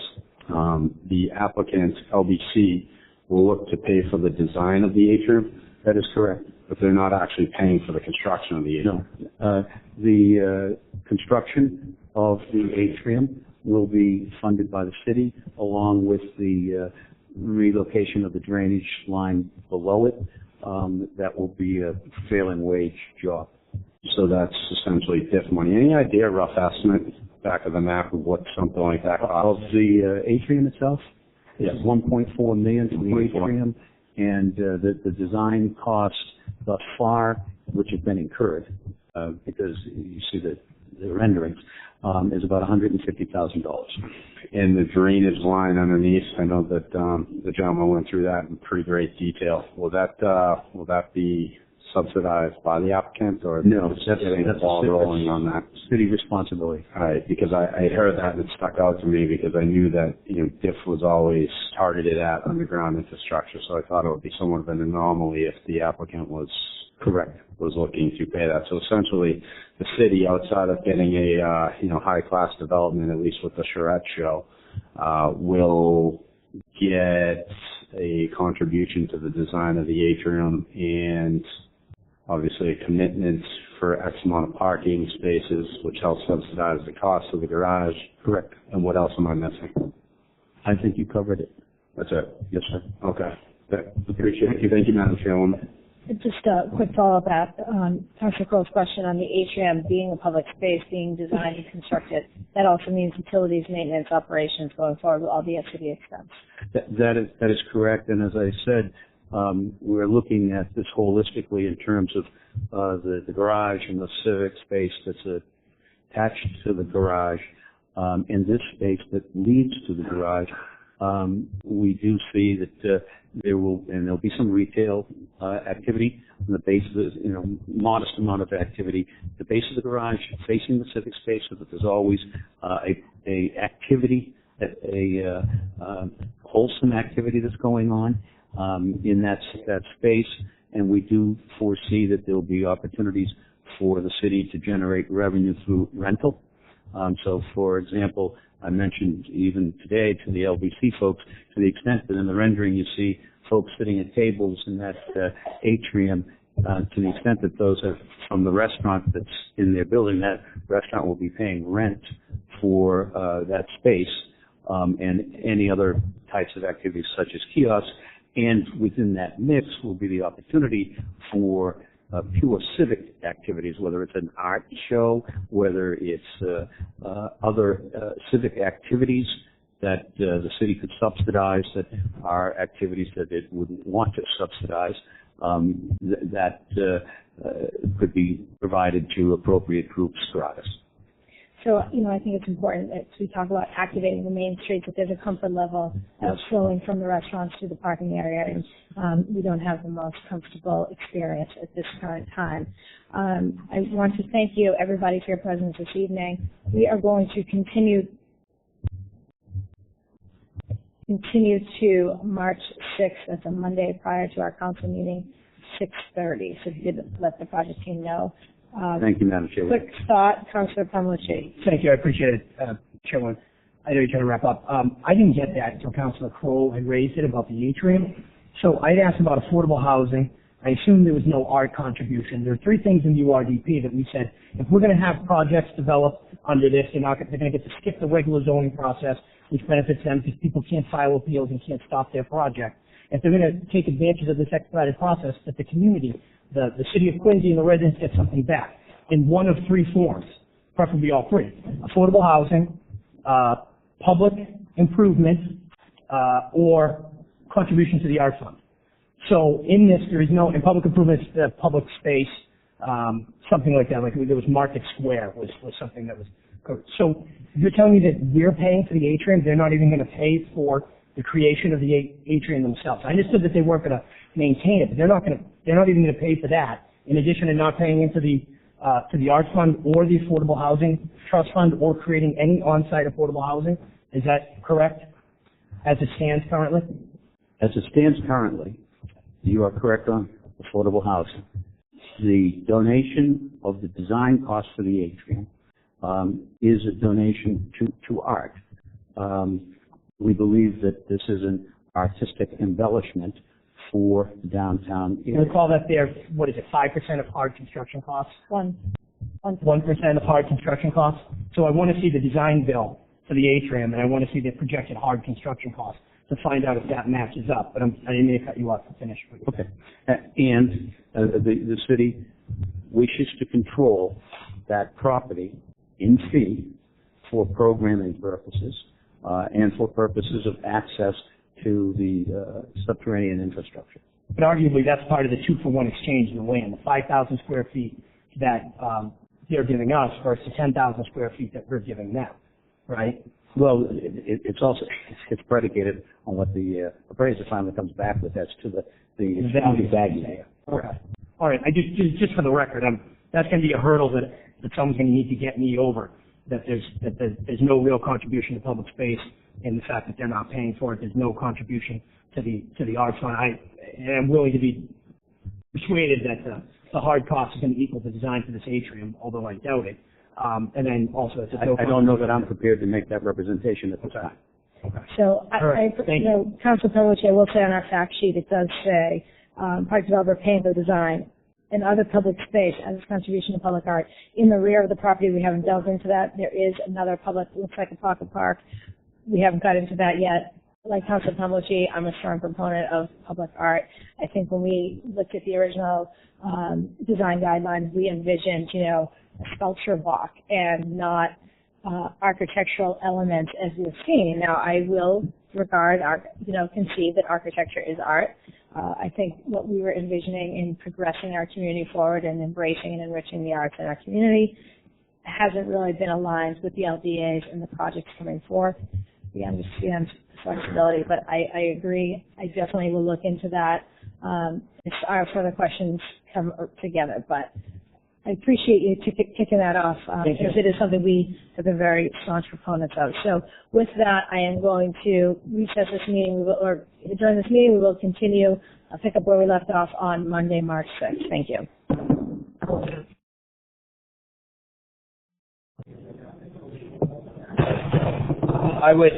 The applicant, LBC, will look to pay for the design of the atrium. That is correct. But they're not actually paying for the construction of the atrium. No. The construction of the atrium will be funded by the city, along with the relocation of the drainage line below it. That will be a prevailing wage job. So that's essentially TIF money. Any idea, rough estimate, back of the map, of what something like that costs? Of the atrium itself? Yes. $1.4 million for the atrium, and the design costs thus far, which have been incurred, because you see the renderings, is about $150,000. And the drainage line underneath, I know that the gentleman went through that in pretty great detail. Will that be subsidized by the applicant, or no? That's the ball rolling on that. City responsibility. All right, because I heard that and it stuck out to me, because I knew that DIF was always targeted at underground infrastructure, so I thought it would be somewhat of an anomaly if the applicant was looking to pay that. So essentially, the city, outside of getting a high class development, at least with the charrette show, will get a contribution to the design of the atrium, and obviously a commitment for X amount of parking spaces, which helps subsidize the cost of the garage. Correct. And what else am I missing? I think you covered it. That's it? Yes, sir. Okay. Appreciate it. Thank you, Madam Chairwoman. Just a quick follow-up on Councilor Crow's question on the atrium being a public space, being designed and constructed. That also means utilities, maintenance, operations going forward will all be at city expense. That is correct. And as I said, we're looking at this holistically in terms of the garage and the civic space that's attached to the garage, and this space that leads to the garage. We do see that there'll be some retail activity on the base of the, modest amount of activity. The base of the garage facing the civic space, so that there's always a activity, a wholesome activity that's going on in that space. And we do foresee that there'll be opportunities for the city to generate revenue through rental. So, for example, I mentioned even today to the LBC folks, to the extent that in the rendering you see folks sitting at tables in that atrium, to the extent that those are from the restaurant that's in their building, that restaurant will be paying rent for that space, and any other types of activities such as kiosks. And within that mix will be the opportunity for pure civic activities, whether it's an art show, whether it's other civic activities that the city could subsidize, that are activities that it wouldn't want to subsidize, that could be provided to appropriate groups gratis. So, I think it's important that we talk about activating the main streets, that there's a comfort level of flowing from the restaurants to the parking area, and we don't have the most comfortable experience at this current time. I want to thank you, everybody, for your presence this evening. We are going to continue to March 6th. That's a Monday prior to our council meeting, 6:30. So if you could let the project team know. Thank you, Madam Chair. Quick thought, Councillor Palmucci. Thank you. I appreciate it, Chairman. I know you're trying to wrap up. I didn't get that until Councillor Kroll had raised it about the atrium. So I'd asked about affordable housing. I assumed there was no art contribution. There are three things in URDP that we said, if we're going to have projects developed under this, they're going to get to skip the regular zoning process, which benefits them because people can't file appeals and can't stop their project. If they're going to take advantage of this expedited process, that the community, the city of Quincy and the residents get something back in one of three forms, preferably all three: affordable housing, public improvement, or contribution to the art fund. So in this, there is no, in public improvements, public space, something like that, like there was Market Square was something that was covered. So you're telling me that we're paying for the atrium, they're not even going to pay for the creation of the atrium themselves. I understood that they weren't going to maintain it, but they're not even going to pay for that, in addition to not paying into the art fund or the affordable housing trust fund or creating any on-site affordable housing. Is that correct, as it stands currently? As it stands currently, you are correct on affordable housing. The donation of the design cost for the atrium is a donation to art. We believe that this is an artistic embellishment for the downtown area. We call that their, 5% of hard construction costs? 1% of hard construction costs. So I want to see the design bill for the atrium, and I want to see the projected hard construction costs to find out if that matches up. But I didn't mean to cut you off to finish. Okay. And the city wishes to control that property in fee for programming purposes and for purposes of access to the subterranean infrastructure. But arguably, that's part of the 2-for-1 exchange of the land, the 5,000 square feet that they're giving us versus 10,000 square feet that we're giving them, right? Well, it's also predicated on what the appraiser finally comes back with as to the value there. Okay. All right. I just for the record, that's going to be a hurdle that someone's going to need to get me over. That there's no real contribution to public space, and the fact that they're not paying for it, there's no contribution to the art fund. I'm willing to be persuaded that the hard cost is going to equal the design for this atrium, although I doubt it. And then also, I don't know that I'm prepared to make that representation at this time. Okay. So, Council Palmucci, I will say on our fact sheet, it does say park developer paying for design and other public space as a contribution to public art. In the rear of the property, we haven't delved into that. There is another public, looks like a pocket park. We haven't got into that yet. Like Council Palmucci, I'm a strong proponent of public art. I think when we looked at the original design guidelines, we envisioned, a sculpture walk and not architectural elements as we've seen. Now, I will concede that architecture is art. I think what we were envisioning in progressing our community forward and embracing and enriching the arts in our community hasn't really been aligned with the LDAs and the projects coming forth. We understand flexibility, but I agree. I definitely will look into that if our further questions come together. But I appreciate you kicking that off because it is something we have been very staunch proponents of. So with that, I am going to recess this meeting, or during this meeting, we will continue, pick up where we left off on Monday, March 6th. Thank you. I would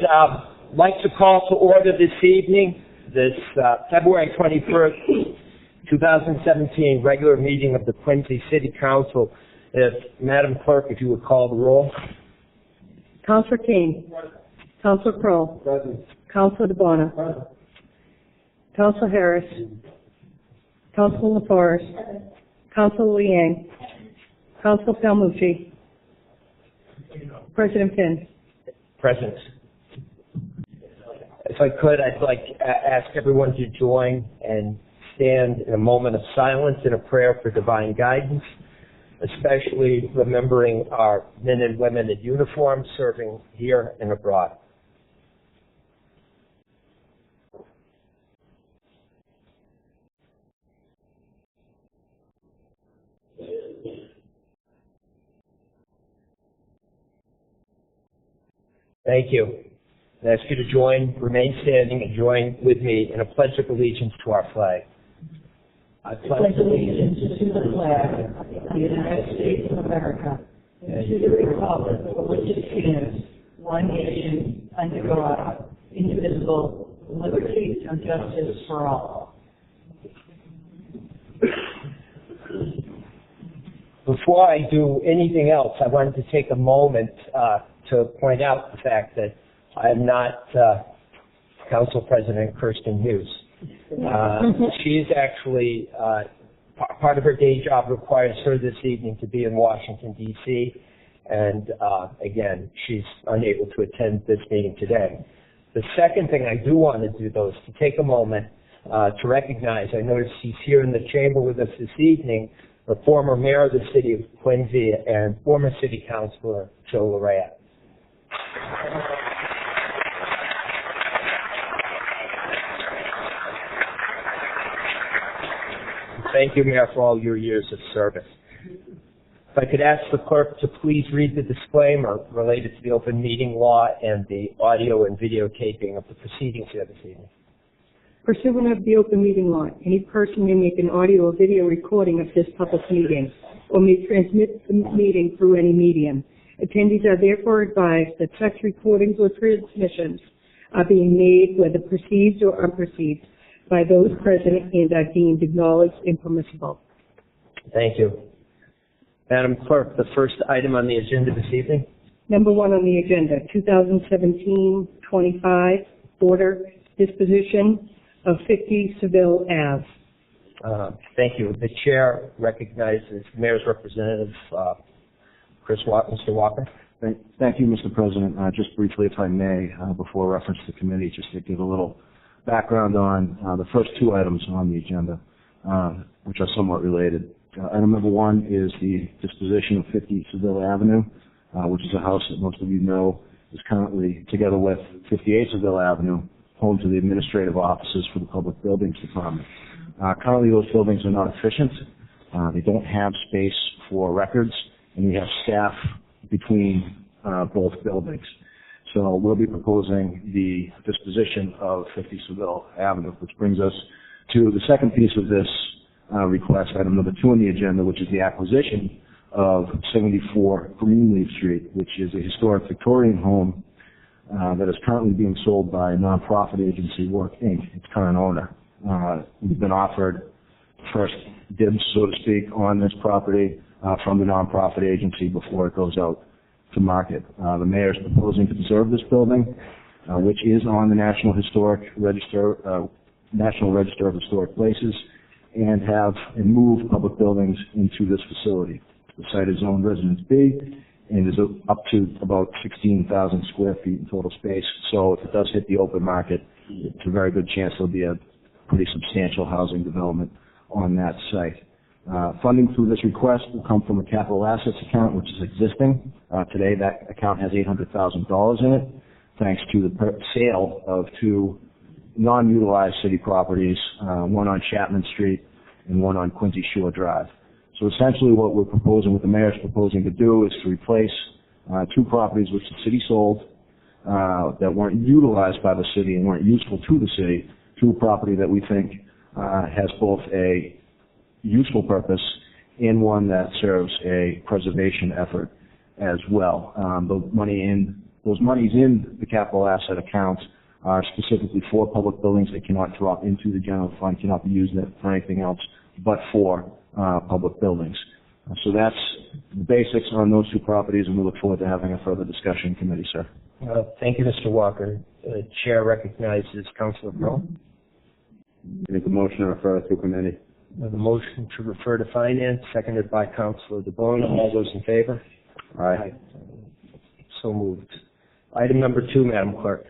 like to call to order this evening, this February 21st, 2017 regular meeting of the Quincy City Council. Madam Clerk, if you would call the roll. Councillor King. Councillor Crowe. Present. Councillor DeBona. Present. Councillor Harris. Councillor Laforest. Councillor Liang. Councillor Palmucci. President Finn. Present. If I could, I'd like to ask everyone to join and stand in a moment of silence in a prayer for divine guidance, especially remembering our men and women in uniform serving here and abroad. Thank you. I ask you to remain standing and join with me in a pledge of allegiance to our flag. I pledge allegiance to the flag of the United States of America and to the republic for which it stands, one nation, under God, indivisible, with liberty and justice for all. Before I do anything else, I wanted to take a moment to point out the fact that I am not Council President Kirsten Hughes. She's actually, part of her day job requires her this evening to be in Washington, D.C., and again, she's unable to attend this meeting today. The second thing I do want to do, though, is to take a moment to recognize, I noticed she's here in the chamber with us this evening, the former mayor of the city of Quincy and former city councilor, Joe Larrea. Thank you, Mayor, for all your years of service. If I could ask the clerk to please read the disclaimer related to the open meeting law and the audio and videotaping of the proceedings here this evening. Pursuant of the open meeting law, any person may make an audio or video recording of this public meeting or may transmit the meeting through any medium. Attendees are therefore advised that such recordings or transmissions are being made, whether perceived or unperceived, by those present and are deemed acknowledged and permissible. Thank you. Madam Clerk, the first item on the agenda this evening. Number 1 on the agenda, 2017-25, order disposition of 50 Seville Ave. Thank you. The chair recognizes Mayor's representative, Mr. Walker. Thank you, Mr. President. Just briefly, if I may, before reference to the committee, just to give a little background on the first 2 items on the agenda, which are somewhat related. Item number 1 is the disposition of 50 Seville Avenue, which is a house that most of you know is currently, together with 58 Seville Avenue, home to the administrative offices for the Public Buildings Department. Currently, those buildings are not efficient. They don't have space for records, and we have staff between both buildings. So we'll be proposing the disposition of 50 Seville Avenue, which brings us to the second piece of this request, item number 2 on the agenda, which is the acquisition of 74 Greenleaf Street, which is a historic Victorian home that is currently being sold by nonprofit agency Work Inc., its current owner. We've been offered first dibs, so to speak, on this property from the nonprofit agency before it goes out to market. The mayor is proposing to preserve this building, which is on the National Register of Historic Places, and move public buildings into this facility. The site is zoned Residence B and is up to about 16,000 square feet in total space. So if it does hit the open market, it's a very good chance there'll be a pretty substantial housing development on that site. Funding through this request will come from a capital assets account, which is existing. Today, that account has $800,000 in it, thanks to the sale of 2 non-utilized city properties, one on Chapman Street and one on Quincy Shore Drive. So essentially what we're proposing, what the mayor's proposing to do, is to replace 2 properties which the city sold that weren't utilized by the city and weren't useful to the city, to a property that we think has both a useful purpose and one that serves a preservation effort as well. Those monies in the capital asset accounts are specifically for public buildings. They cannot drop into the general fund, cannot be used for anything else but for public buildings. So that's the basics on those two properties, and we look forward to having a further discussion in committee, sir. Thank you, Mr. Walker. The chair recognizes Councillor Pearl. Make a motion to refer to committee. The motion to refer to finance, seconded by Councillor DeBona. All those in favor? Aye. So moved. Item number 2, Madam Clerk.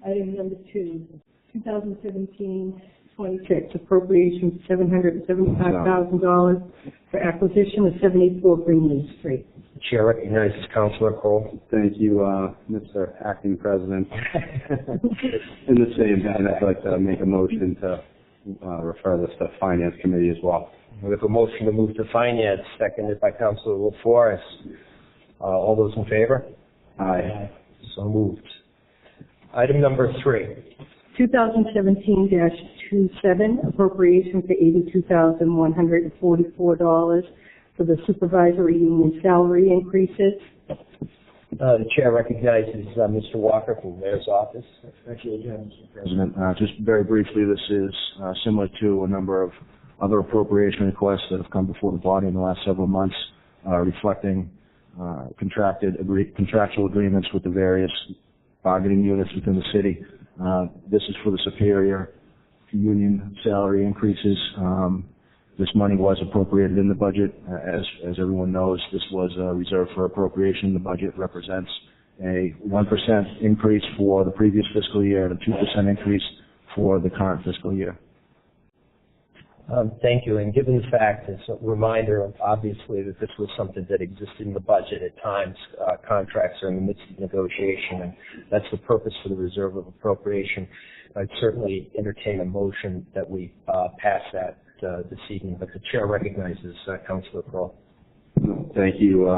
Item number 2, 2017-26, appropriation $775,000 for acquisition of 74 Greenleaf Street. The chair recognizes Councillor Cole. Thank you, Mr. Acting President. In the same vein, I'd like to make a motion to refer this to Finance Committee as well. We have a motion to move to finance, seconded by Councillor Laforest. All those in favor? Aye. So moved. Item number 3. 2017-27, appropriation for $82,144 for the supervisory union salary increases. The chair recognizes Mr. Walker from the Mayor's office. Thank you again, Mr. President. Just very briefly, this is similar to a number of other appropriation requests that have come before the body in the last several months, reflecting contractual agreements with the various bargaining units within the city. This is for the superior union salary increases. This money was appropriated in the budget. As everyone knows, this was reserved for appropriation. The budget represents a 1% increase for the previous fiscal year and a 2% increase for the current fiscal year. Thank you. And given the fact, as a reminder, obviously, that this was something that existed in the budget at times, contracts are in the midst of negotiation, and that's the purpose for the reserve of appropriation. I'd certainly entertain a motion that we pass that this evening, but the chair recognizes Councillor Kroll. Thank you,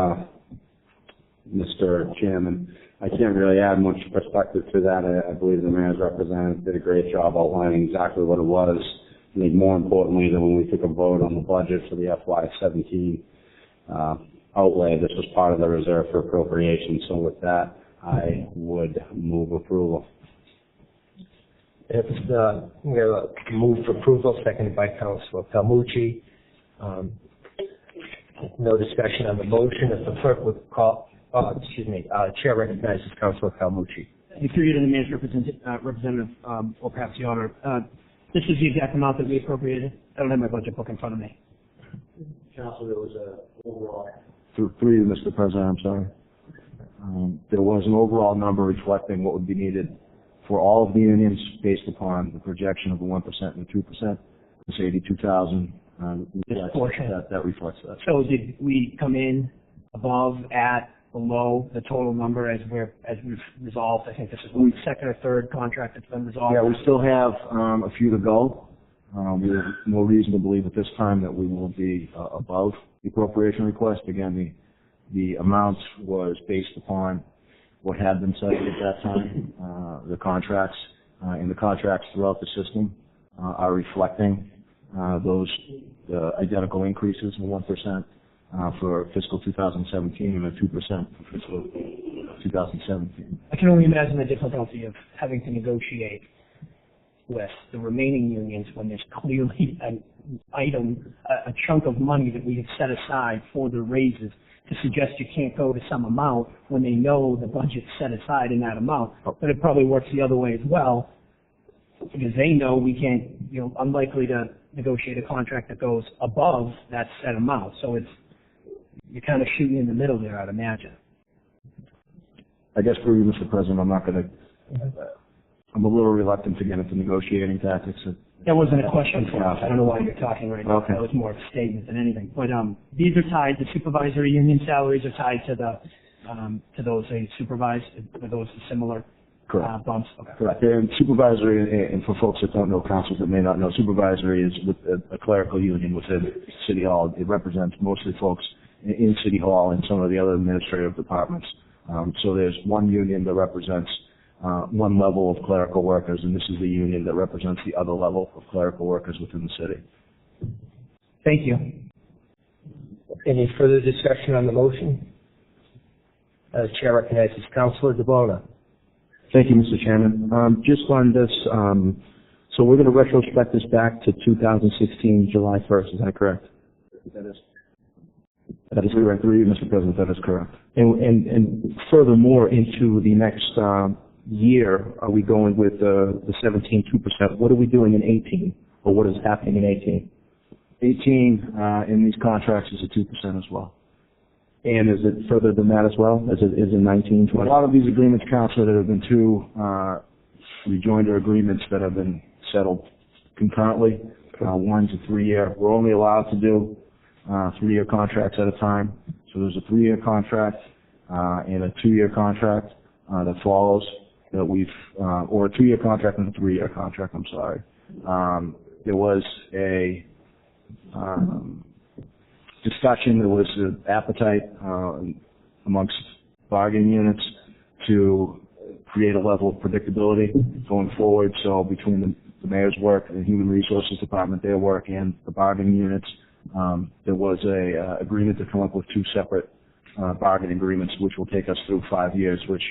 Mr. Chairman. I can't really add much perspective to that. I believe the mayor's representative did a great job outlining exactly what it was. I think more importantly than when we took a vote on the budget for the FY17 outlay, this was part of the reserve for appropriation. So with that, I would move approval. It's move for approval, seconded by Councillor Palmucci. No discussion on the motion. If the clerk would call, chair recognizes Councillor Palmucci. Through you to the mayor's representative, or perhaps the honor. This is the exact amount that we appropriated. I don't have my budget book in front of me. Council, there was an overall. Through you, Mr. President, I'm sorry. There was an overall number reflecting what would be needed for all of the unions based upon the projection of the 1% and the 2%. It's 82,000. That reflects that. So did we come in above, at, below the total number as we've resolved? I think this is the second or third contract that's been resolved. Yeah, we still have a few to go. We have no reason to believe at this time that we will be above the appropriation request. Again, the amount was based upon what had been cited at that time. The contracts and the contracts throughout the system are reflecting those identical increases of 1% for fiscal 2017 and a 2% for fiscal 2017. I can only imagine the difficulty of having to negotiate with the remaining unions when there's clearly an item, a chunk of money that we have set aside for the raises, to suggest you can't go to some amount when they know the budget's set aside in that amount. But it probably works the other way as well, because they know we can't, unlikely to negotiate a contract that goes above that set amount. So you're kind of shooting in the middle there, I'd imagine. I guess for you, Mr. President, I'm a little reluctant to get into negotiating tactics. That wasn't a question for us. I don't know why you're talking right now. Okay. That was more of a statement than anything. But these are tied, the supervisory union salaries are tied to those they supervise, are those similar bumps? Okay. Correct. And supervisory, and for folks that don't know, councils that may not know, supervisory is with a clerical union within City Hall. It represents mostly folks in City Hall and some of the other administrative departments. So there's one union that represents one level of clerical workers, and this is the union that represents the other level of clerical workers within the city. Thank you. Any further discussion on the motion? Chair recognizes Councillor DeBona. Thank you, Mr. Chairman. Just on this, so we're going to retrospect this back to 2016, July 1st. Is that correct? That is correct. Mr. President, that is correct. And furthermore, into the next year, are we going with the 17.2%? What are we doing in 18, or what is happening in 18? 18 in these contracts is a 2% as well. And is it further than that as well? Is it in 19, 20? A lot of these agreements, Councilor, there have been two rejoinder agreements that have been settled concurrently. One's a 3-year. We're only allowed to do 3-year contracts at a time. So there's a 3-year contract and a 2-year contract that follows that we've, or a 2-year contract and a 3-year contract. I'm sorry. There was a discussion. There was an appetite amongst bargaining units to create a level of predictability going forward. So between the mayor's work, the Human Resources Department, their work, and the bargaining units, there was a agreement to come up with 2 separate bargaining agreements, which will take us through 5 years, which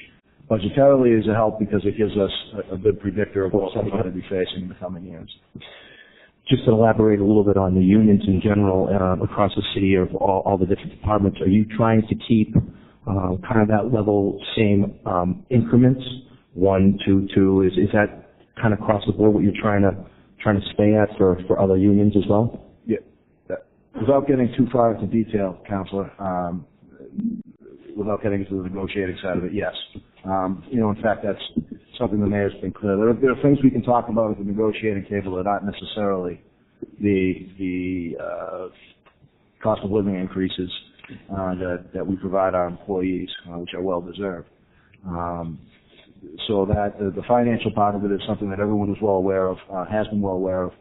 budgetarily is a help because it gives us a good predictor of what we're going to be facing in the coming years. Just to elaborate a little bit on the unions in general across the city of all the different departments, are you trying to keep kind of that level, same increments, 1, 2, 2? Is that kind of across the board what you're trying to stay at for other unions as well? Yeah. Without getting too far into detail, Councilor, without getting into the negotiating side of it, yes. In fact, that's something the mayor's been clear. There are things we can talk about at the negotiating table that aren't necessarily the cost of living increases that we provide our employees, which are well deserved. So that the financial part of it is something that everyone is well aware of, has been well aware of.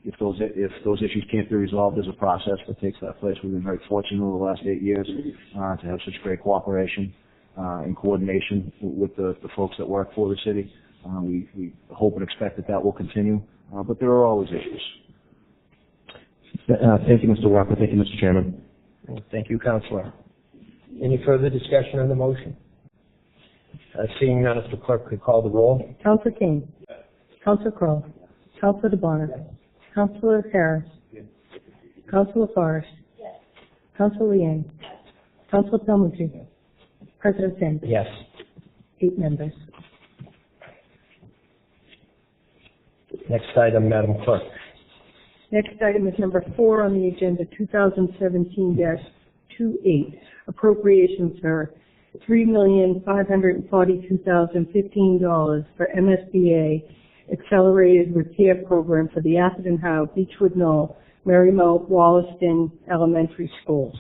If those issues can't be resolved, there's a process that takes that place. We've been very fortunate over the last 8 years to have such great cooperation and coordination with the folks that work for the city. We hope and expect that will continue, but there are always issues. Thank you, Mr. Walker. Thank you, Mr. Chairman. Thank you, Councillor. Any further discussion on the motion? Seeing none, if the clerk could call the roll. Councillor King. Yes. Councillor Crowe. Yes. Councillor DeBona. Yes. Councillor Harris. Yes. Councillor Laforest. Yes. Councillor Liang. Yes. Councillor Palmucci. Yes. President St. Yes. 8 members. Next item, Madam Clerk. Next item is number 4 on the agenda, 2017-28, appropriations for $3,542,015 for MSBA Accelerated Repair Program for the Atherton Howe, Beechwood Knoll, Marymount, Wollaston Elementary Schools.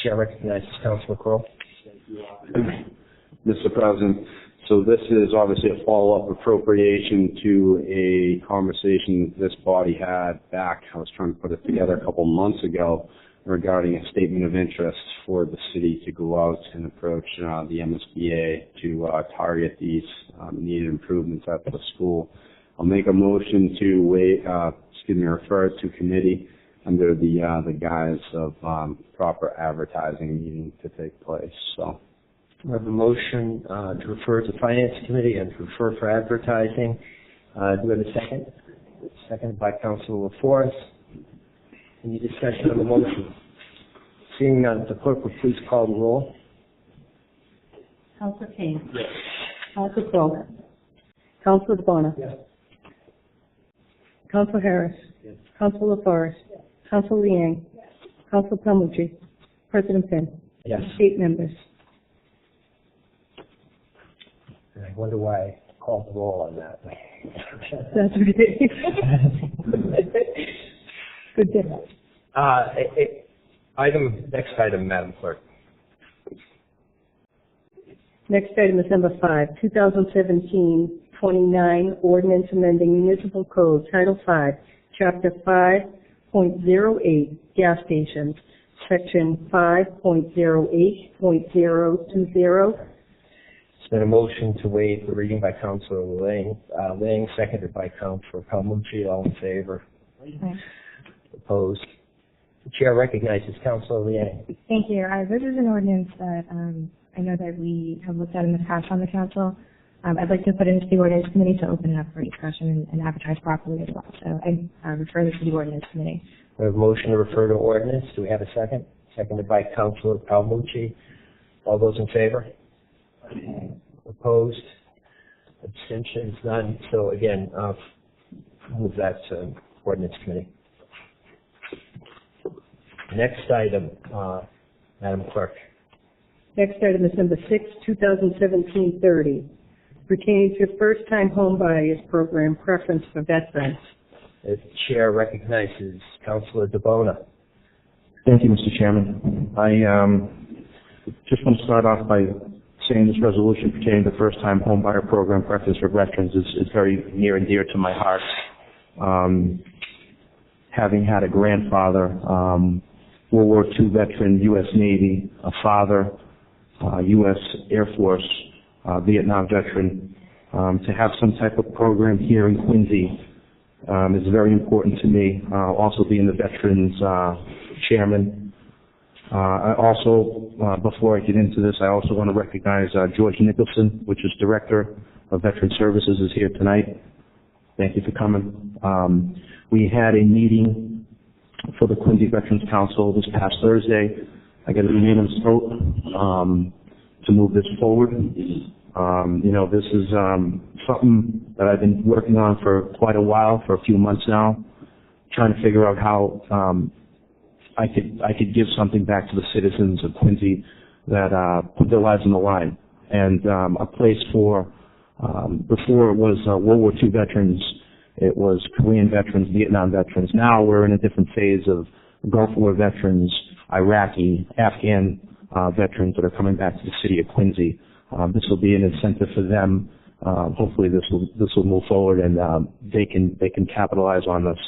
Chair recognizes Councillor Crowe. Mr. President, so this is obviously a follow-up appropriation to a conversation this body had back, I was trying to put it together a couple months ago, regarding a statement of interest for the city to go out and approach the MSBA to target these needed improvements at the school. I'll make a motion to refer it to committee under the guise of proper advertising needing to take place. So we have a motion to refer to Finance Committee and to refer for advertising. Do we have a second? Seconded by Councillor Laforest. Any discussion on the motion? Seeing none, the clerk will please call the roll. Councillor King. Yes. Councillor Crowe. Councillor DeBona. Yes. Councillor Harris. Yes. Councillor Laforest. Yes. Councillor Liang. Yes. Councillor Palmucci. President Finn. Yes. 8 members. And I wonder why I called the roll on that. That's okay. Good day. Next item, Madam Clerk. Next item is number 5, 2017-29, Ordinance Amending Municipal Code, Title 5, Chapter 5.08, Gas Stations, Section 5.08.020. It's been a motion to waive the reading by Councillor Liang, seconded by Councillor Palmucci. All in favor? Aye. Opposed? The chair recognizes Councillor Liang. Thank you. This is an ordinance that I know that we have looked at in the past on the council. I'd like to put it into the ordinance committee to open it up for discussion and advertise properly as well. So I refer this to the ordinance committee. We have a motion to refer to ordinance. Do we have a second? Seconded by Councillor Palmucci. All those in favor? Opposed? Abstentions? None. So again, move that to ordinance committee. Next item, Madam Clerk. Next item is number 6, 2017-30, pertaining to first-time home buyers program preference for veterans. The chair recognizes Councillor DeBona. Thank you, Mr. Chairman. I just want to start off by saying this resolution pertaining to the first-time home buyer program preference for veterans is very near and dear to my heart. Having had a grandfather, World War II veteran, U.S. Navy, a father, U.S. Air Force, Vietnam veteran, to have some type of program here in Quincy is very important to me. Also being the veterans chairman. I also, before I get into this, I also want to recognize George Nicholson, which is Director of Veteran Services, is here tonight. Thank you for coming. We had a meeting for the Quincy Veterans Council this past Thursday. I got a unanimous vote to move this forward. This is something that I've been working on for quite a while, for a few months now, trying to figure out how I could give something back to the citizens of Quincy that put their lives on the line. And a place for, before it was World War II veterans, it was Korean veterans, Vietnam veterans. Now we're in a different phase of Gulf War veterans, Iraqi, Afghan veterans that are coming back to the city of Quincy. This will be an incentive for them. Hopefully this will move forward and they can capitalize on this.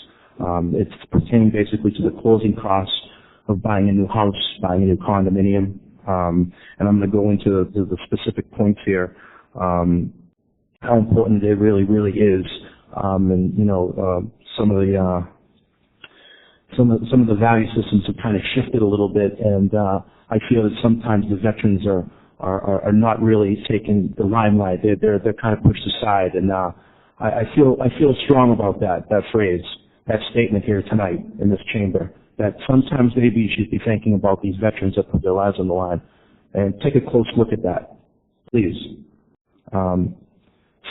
It's pertaining basically to the closing costs of buying a new house, buying a new condominium. And I'm going to go into the specific points here, how important it really, really is. And some of the value systems have kind of shifted a little bit, and I feel that sometimes the veterans are not really taking the limelight. They're kind of pushed aside, and I feel strong about that phrase, that statement here tonight in this chamber, that sometimes maybe you should be thinking about these veterans that put their lives on the line, and take a close look at that, please.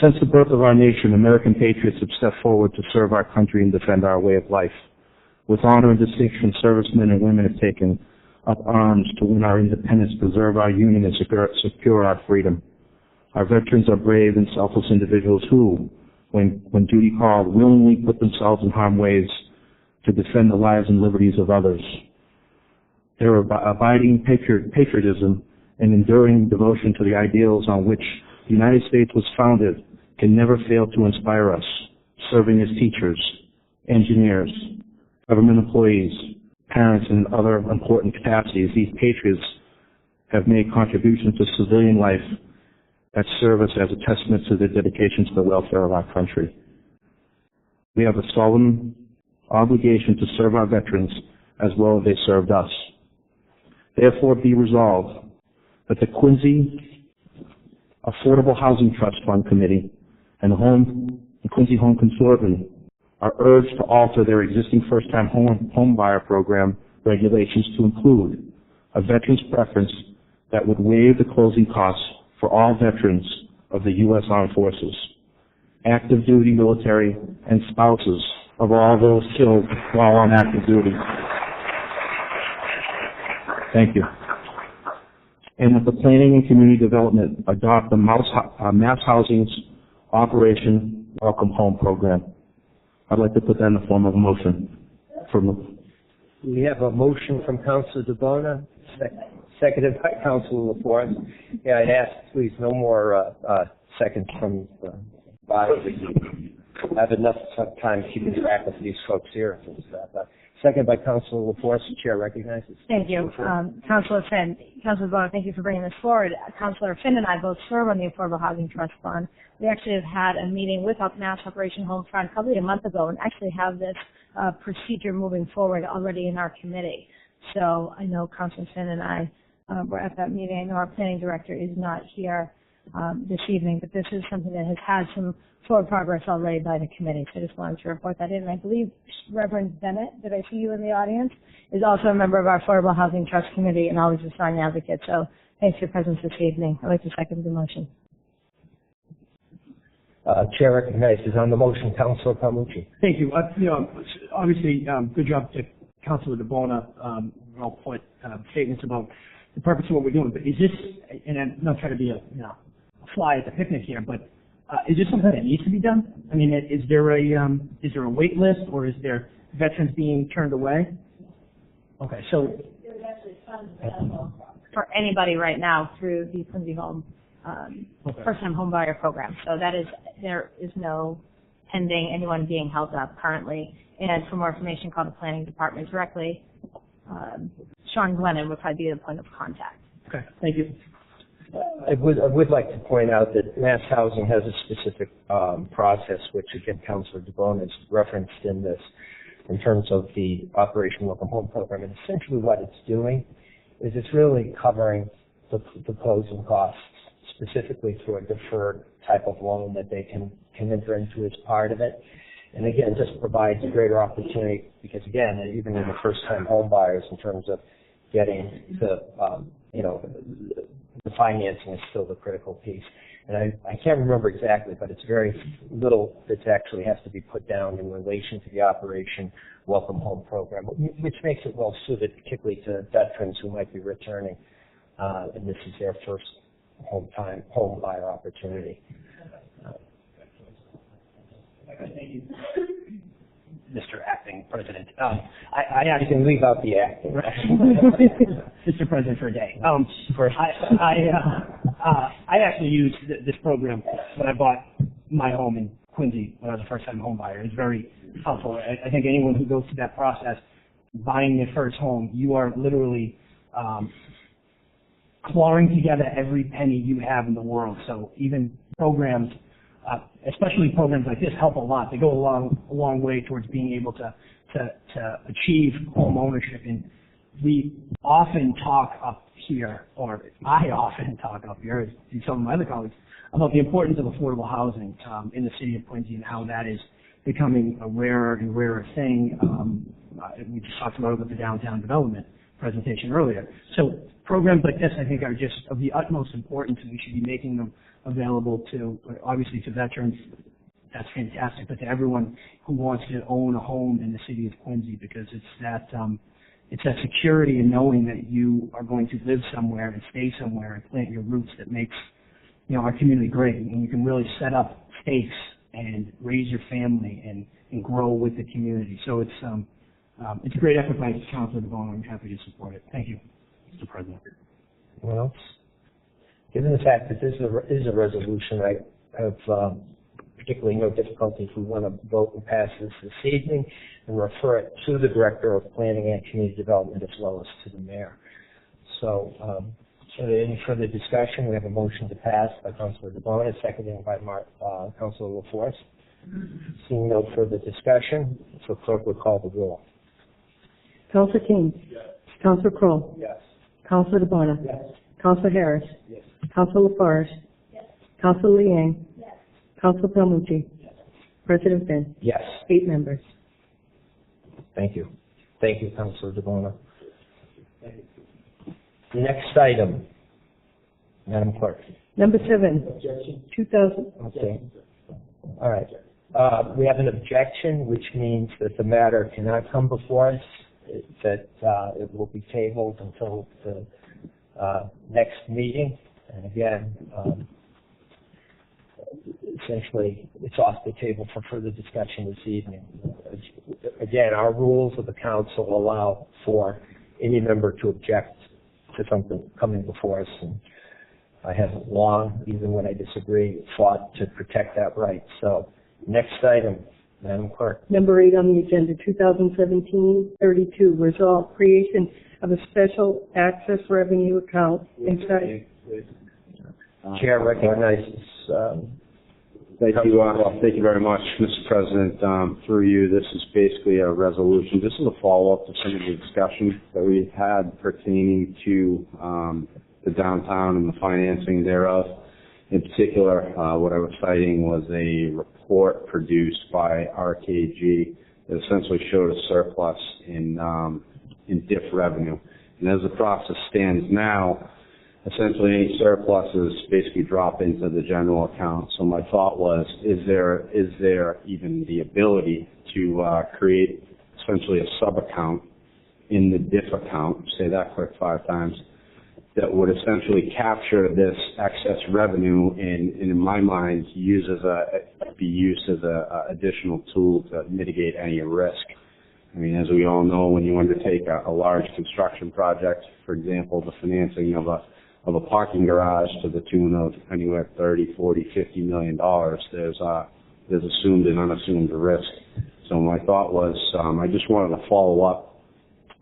Since the birth of our nation, American patriots have stepped forward to serve our country and defend our way of life. With honor and distinction, servicemen and women have taken up arms to win our independence, preserve our union, and secure our freedom. Our veterans are brave and selfless individuals who, when duty called, willingly put themselves in harm's way to defend the lives and liberties of others. Their abiding patriotism and enduring devotion to the ideals on which the United States was founded can never fail to inspire us. Serving as teachers, engineers, government employees, parents, and other important capacities, these patriots have made contributions to civilian life that serve us as a testament to their dedication to the welfare of our country. We have a solemn obligation to serve our veterans as well as they served us. Therefore, be resolved that the Quincy Affordable Housing Trust Fund Committee and the Quincy Home Consortium are urged to alter their existing first-time home buyer program regulations to include a veteran's preference that would waive the closing costs for all veterans of the U.S. Armed Forces, active duty military, and spouses of all those killed while on active duty. Thank you. And that the Planning and Community Development adopt the Mass Housing's Operation Welcome Home program. I'd like to put that in the form of a motion. We have a motion from Councilor DeBona, seconded by Councilor Laforest. Yeah, I'd ask, please, no more seconds from the body. I have enough time keeping track of these folks here. Seconded by Councilor Laforest. The chair recognizes. Thank you. Councilor Finn. Councilor DeBona, thank you for bringing this forward. Councilor Finn and I both serve on the Affordable Housing Trust Fund. We actually have had a meeting with Mass Operation Home Fund probably a month ago and actually have this procedure moving forward already in our committee. So I know Councilor Finn and I were at that meeting. I know our planning director is not here this evening, but this is something that has had some forward progress already by the committee. So I just wanted to report that in. And I believe Reverend Bennett, did I see you in the audience, is also a member of our Affordable Housing Trust Committee and always a strong advocate. So thanks for your presence this evening. I'd like to second the motion. Chair recognizes on the motion, Councillor Palmucci. Thank you. Obviously, good job to Councillor DeBona, well put statements about the purpose of what we're doing. But is this, and I'm not trying to be a fly at the picnic here, but is this something that needs to be done? I mean, is there a wait list, or is there veterans being turned away? Okay, so there's actually funds available for anybody right now through the Quincy Home first-time home buyer program. So there is no pending anyone being held up currently. And for more information, call the planning department directly. Sean Glennon would probably be the point of contact. Okay, thank you. I would like to point out that Mass Housing has a specific process, which again Councillor DeBona has referenced in this, in terms of the Operation Welcome Home program. And essentially what it's doing is it's really covering the closing costs, specifically through a deferred type of loan that they can enter into as part of it. And again, just provides a greater opportunity because again, even in the first-time home buyers, in terms of getting the financing is still the critical piece. And I can't remember exactly, but it's very little that actually has to be put down in relation to the Operation Welcome Home program, which makes it well suited, particularly to veterans who might be returning, and this is their first home buyer opportunity. Thank you, Mr. Acting President. You can leave out the acting. Mr. President for a day. I actually used this program when I bought my home in Quincy when I was a first-time home buyer. It's very helpful. I think anyone who goes through that process, buying their first home, you are literally clawing together every penny you have in the world. So even programs, especially programs like this, help a lot. They go a long way towards being able to achieve home ownership. And we often talk up here, or I often talk up here, as do some of my other colleagues, about the importance of affordable housing in the city of Quincy and how that is becoming a rarer and rarer thing. We just talked about it with the downtown development presentation earlier. So programs like this, I think, are just of the utmost importance, and we should be making them available to, obviously, to veterans. That's fantastic, but to everyone who wants to own a home in the city of Quincy, because it's that security in knowing that you are going to live somewhere and stay somewhere and plant your roots that makes our community great, and you can really set up stakes and raise your family and grow with the community. So it's a great effort by Councillor DeBona. I'm happy to support it. Thank you, Mr. President. Well, given the fact that this is a resolution, I have particularly no difficulty if we want to vote and pass this evening and refer it to the Director of Planning and Community Development as well as to the Mayor. So, any further discussion? We have a motion to pass by Councillor DeBona, seconded by Councillor Laforest. Seeing no further discussion, so clerk would call the roll. Councillor King. Yes. Councillor Kroll. Yes. Councillor DeBona. Yes. Councillor Harris. Yes. Councillor Laforest. Yes. Councillor Liang. Yes. Councillor Palmucci. Yes. President Finn. Yes. 8 members. Thank you. Thank you, Councillor DeBona. The next item, Madam Clerk. Number 7. Objection. 2000. Okay. All right. We have an objection, which means that the matter cannot come before us, that it will be tabled until the next meeting. And again, essentially, it's off the table for further discussion this evening. Again, our rules of the council allow for any member to object to something coming before us, and I have long, even when I disagree, fought to protect that right. So, next item, Madam Clerk. Number 8 on the agenda, 2017-32, resolve creation of a special access revenue account inside. Chair recognizes Thank you very much, Mr. President. Through you, this is basically a resolution. This is a follow-up to some of the discussion that we had pertaining to the downtown and the financing thereof. In particular, what I was citing was a report produced by RKG that essentially showed a surplus in DIF revenue. And as the process stands now, essentially any surpluses basically drop into the general account. So my thought was, is there even the ability to create essentially a sub-account in the DIF account, say that quick 5 times, that would essentially capture this excess revenue and in my mind, be used as a additional tool to mitigate any risk. I mean, as we all know, when you undertake a large construction project, for example, the financing of a parking garage to the tune of anywhere $30, $40, $50 million, there's assumed and unassumed risk. So my thought was, I just wanted to follow up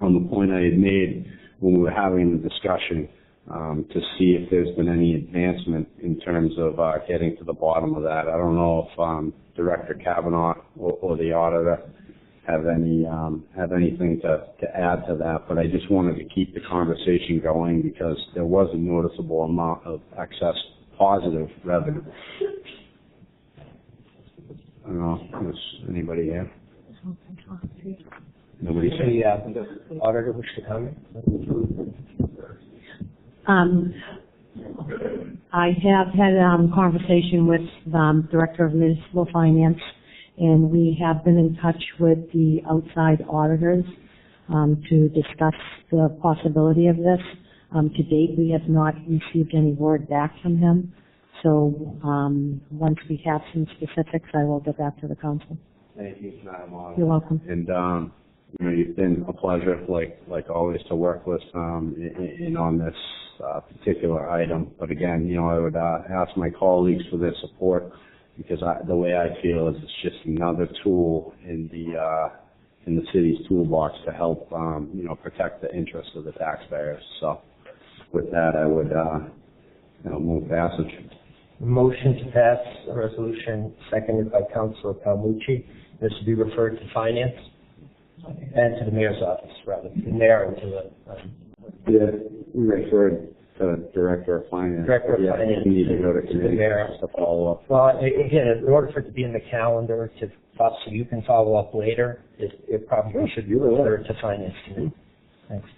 on the point I had made when we were having the discussion, to see if there's been any advancement in terms of getting to the bottom of that. I don't know if Director Kavanaugh or the auditor have anything to add to that, but I just wanted to keep the conversation going because there was a noticeable amount of excess positive revenue. I don't know, does anybody have? Nobody said? The auditor wish to comment? I have had a conversation with the Director of Municipal Finance, and we have been in touch with the outside auditors to discuss the possibility of this. To date, we have not received any word back from him. So once we have some specifics, I will get back to the council. Thank you, Madam Auditor. You're welcome. And you've been a pleasure, like always, to work with in on this particular item. But again, I would ask my colleagues for their support because the way I feel is it's just another tool in the city's toolbox to help protect the interests of the taxpayers. So with that, I would move passage. Motion to pass a resolution seconded by Councillor Palmucci. This to be referred to finance and to the mayor's office, rather. The mayor and to the... we referred to the Director of Finance. Director of Finance. We need to go to committee to follow up. Well, again, in order for it to be in the calendar so you can follow up later, it probably should be referred to Finance Committee. Thanks.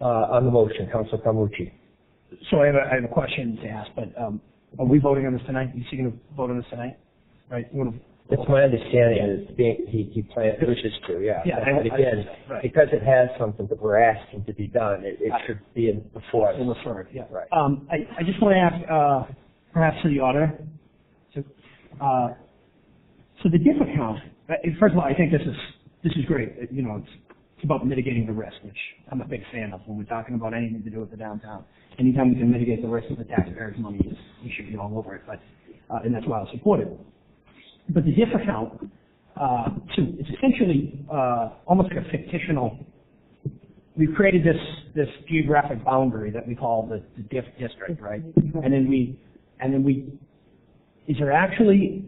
On the motion, Councillor Palmucci. So I have a question to ask, but are we voting on this tonight? You seeking to vote on this tonight? Right? It's my understanding that he wishes to, yeah. But again, because it has something that we're asking to be done, it should be in before us. Referred, yeah. Right. I just want to ask, perhaps to the auditor. So the DIF account. First of all, I think this is great. It's about mitigating the risk, which I'm a big fan of when we're talking about anything to do with the downtown. Anytime we can mitigate the risk of the taxpayers' money, we should be all over it. But and that's why I support it. But the DIF account, it's essentially almost like a fictional. We've created this geographic boundary that we call the DIF district, right? And then we, is there actually,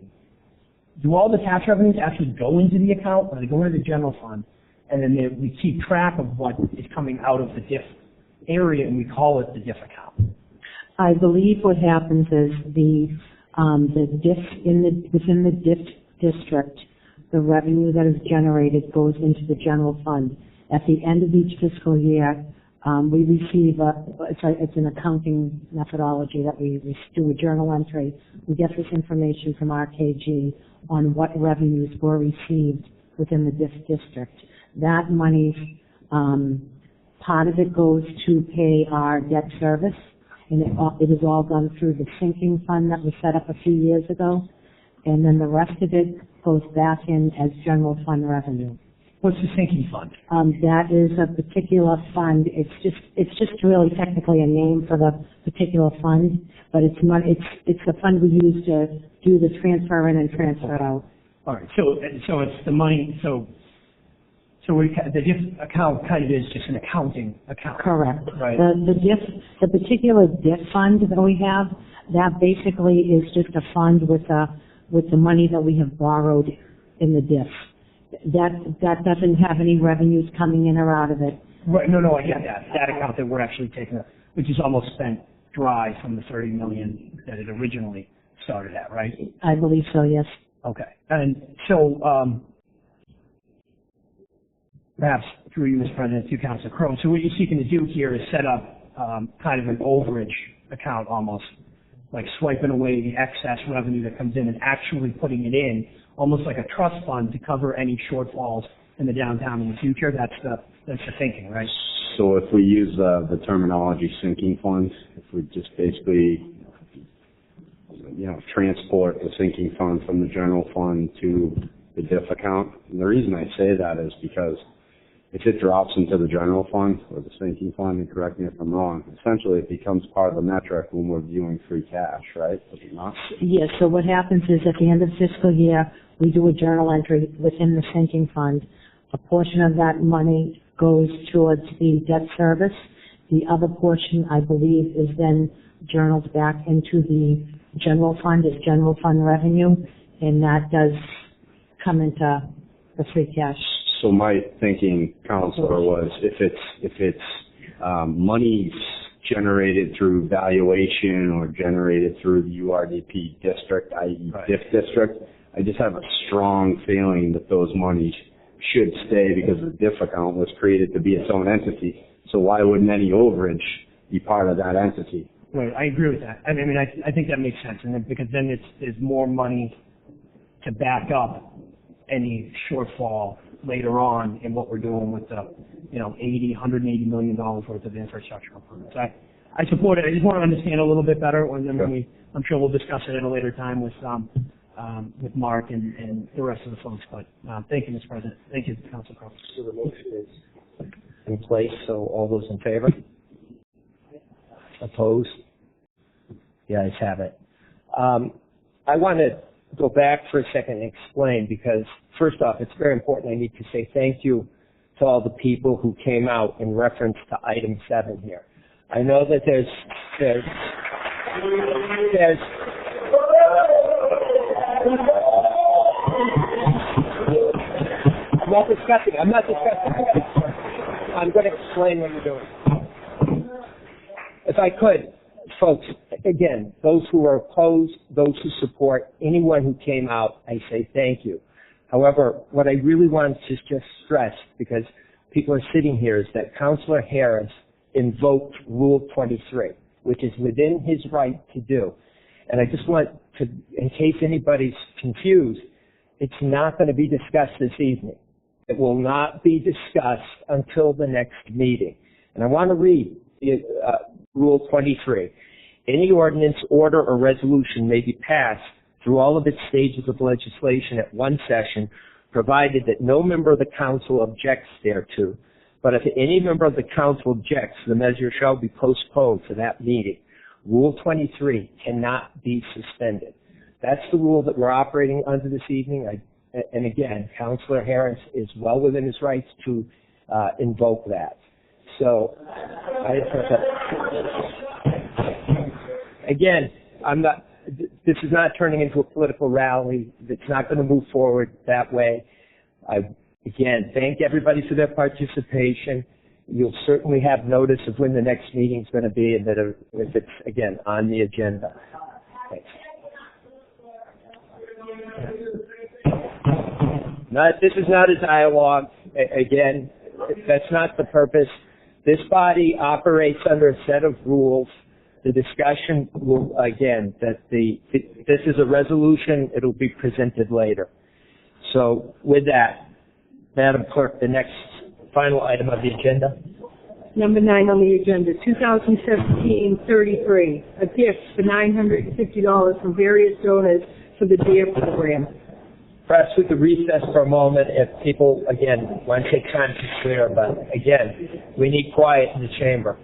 do all the tax revenues actually go into the account, or they go into the general fund, and then we keep track of what is coming out of the DIF area, and we call it the DIF account? I believe what happens is the DIF within the DIF district, the revenue that is generated goes into the general fund. At the end of each fiscal year, we receive it's an accounting methodology that we do a journal entry. We get this information from RKG on what revenues were received within the DIF district. That money, part of it goes to pay our debt service, and it is all done through the sinking fund that was set up a few years ago, and then the rest of it goes back in as general fund revenue. What's the sinking fund? That is a particular fund. It's just really technically a name for the particular fund, but it's the fund we use to do the transfer in and transfer out. All right. So it's the money. So So the DIF account kind of is just an accounting account. Correct. Right. The particular DIF fund that we have, that basically is just a fund with the money that we have borrowed in the DIF. That doesn't have any revenues coming in or out of it. Right. No, I get that. That account that we're actually taking, which is almost spent dry from the $30 million that it originally started at, right? I believe so, yes. Okay. And so, perhaps through you, Mr. President, to Councilor Crowe. So what you're seeking to do here is set up kind of an overage account almost, like swiping away the excess revenue that comes in and actually putting it in, almost like a trust fund to cover any shortfalls in the downtown in the future. That's the thinking, right? So if we use the terminology sinking fund, if we just basically, transport the sinking fund from the general fund to the DIF account. And the reason I say that is because if it drops into the general fund or the sinking fund, and correct me if I'm wrong, essentially it becomes part of the metric when we're viewing free cash, right? Does it not? Yes, so what happens is at the end of the fiscal year, we do a journal entry within the sinking fund. A portion of that money goes towards the debt service. The other portion, I believe, is then journaled back into the general fund as general fund revenue, and that does come into the free cash. So my thinking, Councilor, was if it's money generated through valuation or generated through the URDP district, i.e. DIF district, I just have a strong feeling that those monies should stay because the DIF account was created to be its own entity. So why wouldn't any overage be part of that entity? Right, I agree with that. I mean, I think that makes sense, and then, because then there's more money to back up any shortfall later on in what we're doing with the, $180 million worth of infrastructure components. I support it. I just want to understand a little bit better, and then I'm sure we'll discuss it at a later time with Mark and the rest of the folks. But thank you, Mr. President. Thank you, Councilor Crowe. So the motion is in place. So all those in favor? Opposed? The ayes have it. I want to go back for a second and explain, because first off, it's very important. I need to say thank you to all the people who came out in reference to item 7 here. I know that there's I'm not discussing. I'm going to explain what you're doing. If I could, folks, again, those who are opposed, those who support, anyone who came out, I say thank you. However, what I really want to just stress, because people are sitting here, is that Councilor Harris invoked Rule 23, which is within his right to do. And I just want to, in case anybody's confused, it's not going to be discussed this evening. It will not be discussed until the next meeting. And I want to read Rule 23. Any ordinance, order, or resolution may be passed through all of its stages of legislation at one session, provided that no member of the council objects thereto. But if any member of the council objects, the measure shall be postponed to that meeting. Rule 23 cannot be suspended. That's the rule that we're operating under this evening. And again, Councilor Harris is well within his rights to invoke that. So, again, this is not turning into a political rally. It's not going to move forward that way. Again, thank everybody for their participation. You'll certainly have notice of when the next meeting is going to be, and that if it's, again, on the agenda. Thanks. This is not a dialogue. Again, that's not the purpose. This body operates under a set of rules. The discussion will, again, this is a resolution. It'll be presented later. So with that, Madam Clerk, the next final item of the agenda. Number 9 on the agenda, 2017-33, a gift for $950 from various donors for the DEAR program. Perhaps we could recess for a moment if people, again, want to take time to clear, but again, we need quiet in the chamber.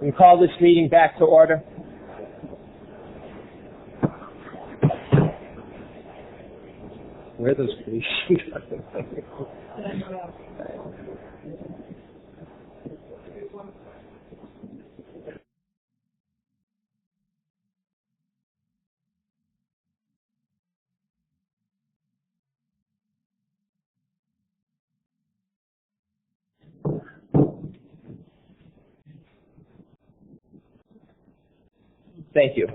We call this meeting back to order. Where are those police? Thank you.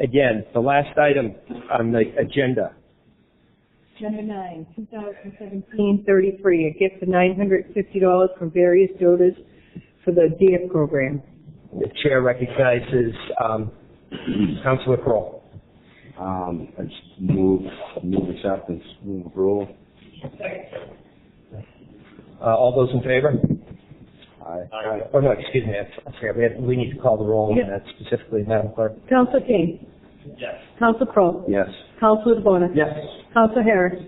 Again, the last item on the agenda. Agenda 9, 2017-33, a gift of $950 from various donors for the DEER program. The chair recognizes Councillor Kroll. I just move acceptance, move approval. All those in favor? Aye. Oh, no, excuse me. I'm sorry. We need to call the roll on that specifically, Madam Clerk. Councillor King. Yes. Councillor Crowe. Yes. Councillor DeBona. Yes. Councillor Harris.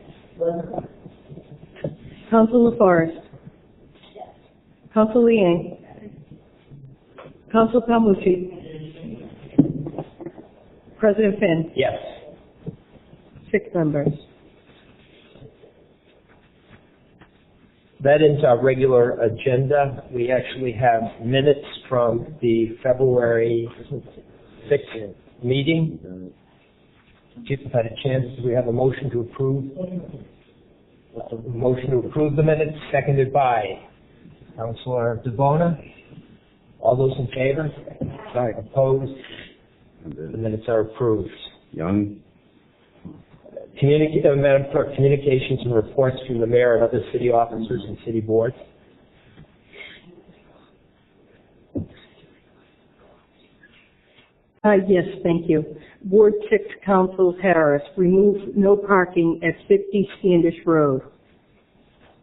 Councillor Laforest. Yes. Councillor Liang. Councillor Palmucci. President Finn. Yes. 6 members. That ends our regular agenda. We actually have minutes from the February 6th meeting. If you've had a chance, do we have a motion to approve? A motion to approve the minutes, seconded by Councillor DeBona. All those in favor? Aye. Opposed? The minutes are approved. Young. Madam Clerk, communications and reports from the mayor and other city officers and city boards. Yes, thank you. Ward 6 Council Harris, remove no parking at 50 Standish Road.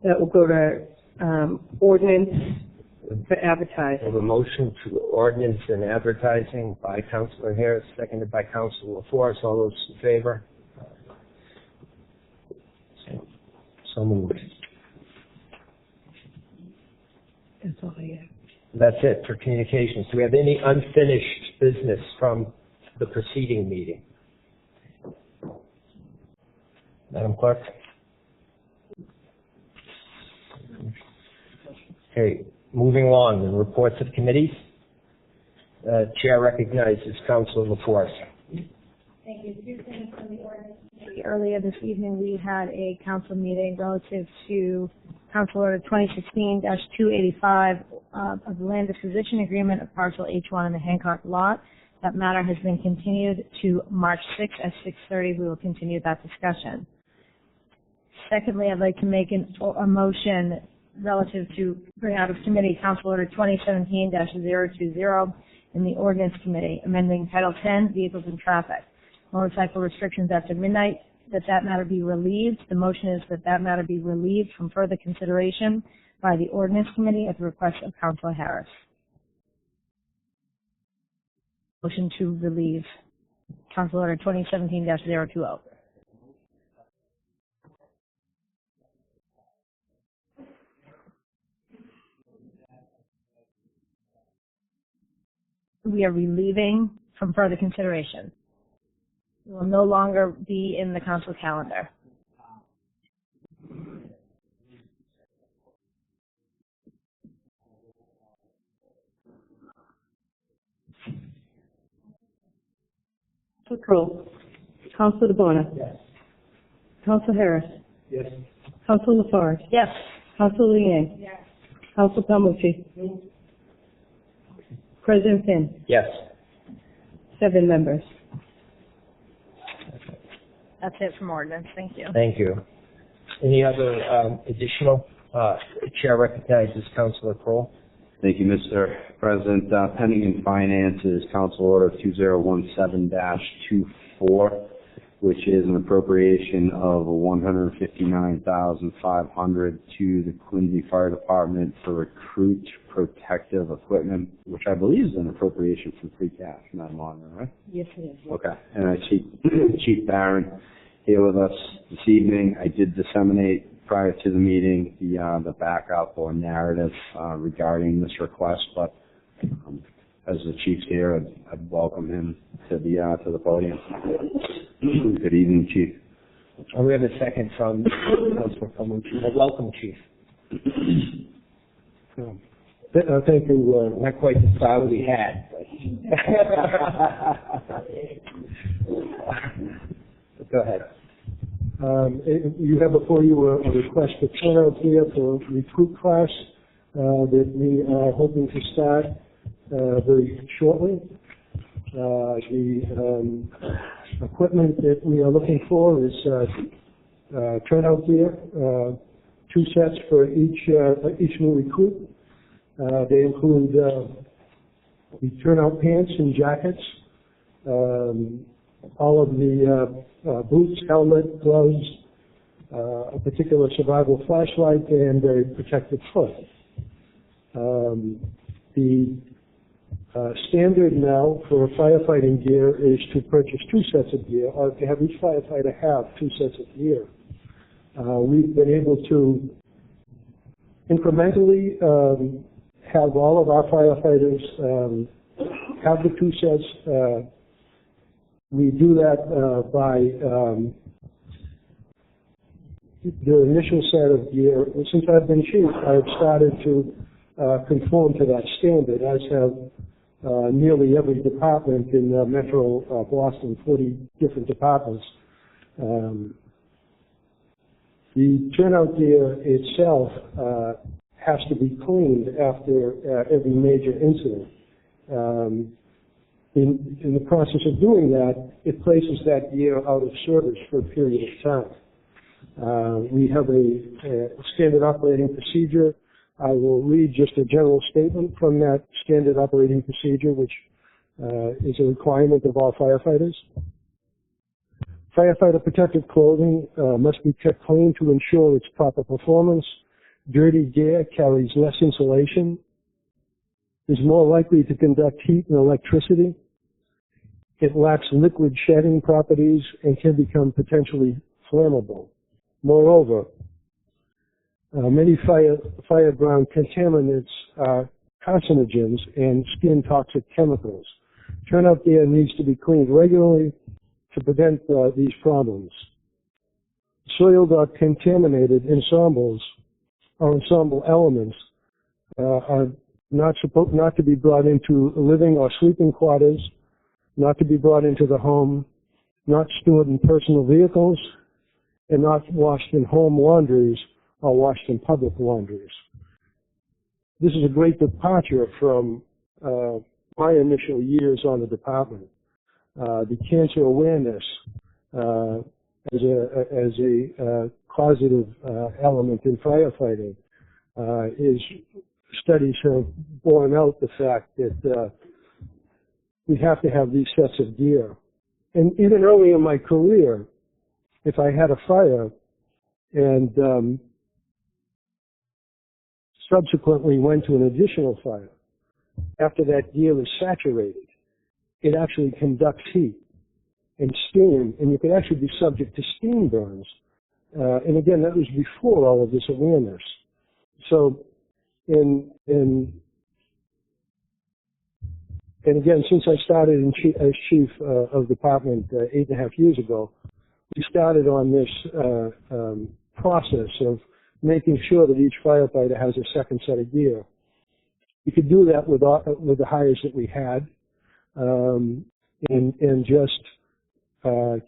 That will go to ordinance for advertising. We have a motion to ordinance and advertising by Councillor Harris, seconded by Councillor Laforest. All those in favor? So moved. That's all I have. That's it for communications. Do we have any unfinished business from the preceding meeting? Madam Clerk? Okay, moving along, the reports of committees. Chair recognizes Councillor Laforest. Thank you. 2 things from the ordinance committee. Earlier this evening, we had a council meeting relative to Council Order 2016-285 of the land disposition agreement of Parcel H1 in the Hancock Lot. That matter has been continued to March 6th at 6:30. We will continue that discussion. Secondly, I'd like to make a motion relative to bring out of committee Council Order 2017-020 in the Ordinance Committee, amending Title 10, Vehicles and Traffic, motorcycle restrictions after midnight, that matter be relieved. The motion is that matter be relieved from further consideration by the Ordinance Committee at the request of Councillor Harris. Motion to relieve Council Order 2017-020. We are relieving from further consideration. It will no longer be in the council calendar. Councillor Kroll. Councillor DeBona. Yes. Councillor Harris. Yes. Councillor Laforest. Yes. Councillor Liang. Yes. Councillor Palmucci. President Finn. Yes. 7 members. That's it from ordinance. Thank you. Thank you. Any other additional? Chair recognizes Councillor Kroll. Thank you, Mr. President. Pending in finance is Council Order 2017-24, which is an appropriation of $159,500 to the Quincy Fire Department for recruit protective equipment, which I believe is an appropriation from free cash, not longer, right? Yes, it is. Okay. And Chief Barron here with us this evening. I did disseminate prior to the meeting the backup or narrative regarding this request, but as the chief's here, I'd welcome him to the podium. Good evening, Chief. We have a second from Councillor Palmucci. Welcome, Chief. Thank you. Not quite the style we had. But go ahead. You have before you a request for turnout here for recruit class that we are hoping to start very shortly. The equipment that we are looking for is turnout gear, 2 sets for each new recruit. They include the turnout pants and jackets, all of the boots, helmet, gloves, a particular survival flashlight, and a protective foot. The standard now for firefighting gear is to purchase 2 sets of gear, or to have each firefighter have 2 sets of gear. We've been able to incrementally have all of our firefighters have the 2 sets. We do that by the initial set of gear. Since I've been chief, I've started to conform to that standard, as have nearly every department in Metro Boston, 40 different departments. The turnout gear itself has to be cleaned after every major incident. In the process of doing that, it places that gear out of service for a period of time. We have a standard operating procedure. I will read just a general statement from that standard operating procedure, which is a requirement of all firefighters. Firefighter protective clothing must be kept clean to ensure its proper performance. Dirty gear carries less insulation, is more likely to conduct heat and electricity. It lacks liquid shedding properties and can become potentially flammable. Moreover, many fireground contaminants are carcinogens and skin toxic chemicals. Turnout gear needs to be cleaned regularly to prevent these problems. Soiled or contaminated ensembles or ensemble elements are not to be brought into living or sleeping quarters, not to be brought into the home, not stored in personal vehicles, and not washed in home laundries or washed in public laundries. This is a great departure from my initial years on the department. The cancer awareness as a causative element in firefighting studies have borne out the fact that we have to have these sets of gear. And even early in my career, if I had a fire and subsequently went to an additional fire, after that gear is saturated, it actually conducts heat and steam, and you could actually be subject to steam burns. And again, that was before all of this awareness. So, and again, since I started as chief of department 8.5 years ago, we started on this process of making sure that each firefighter has a second set of gear. We could do that with the hires that we had, and just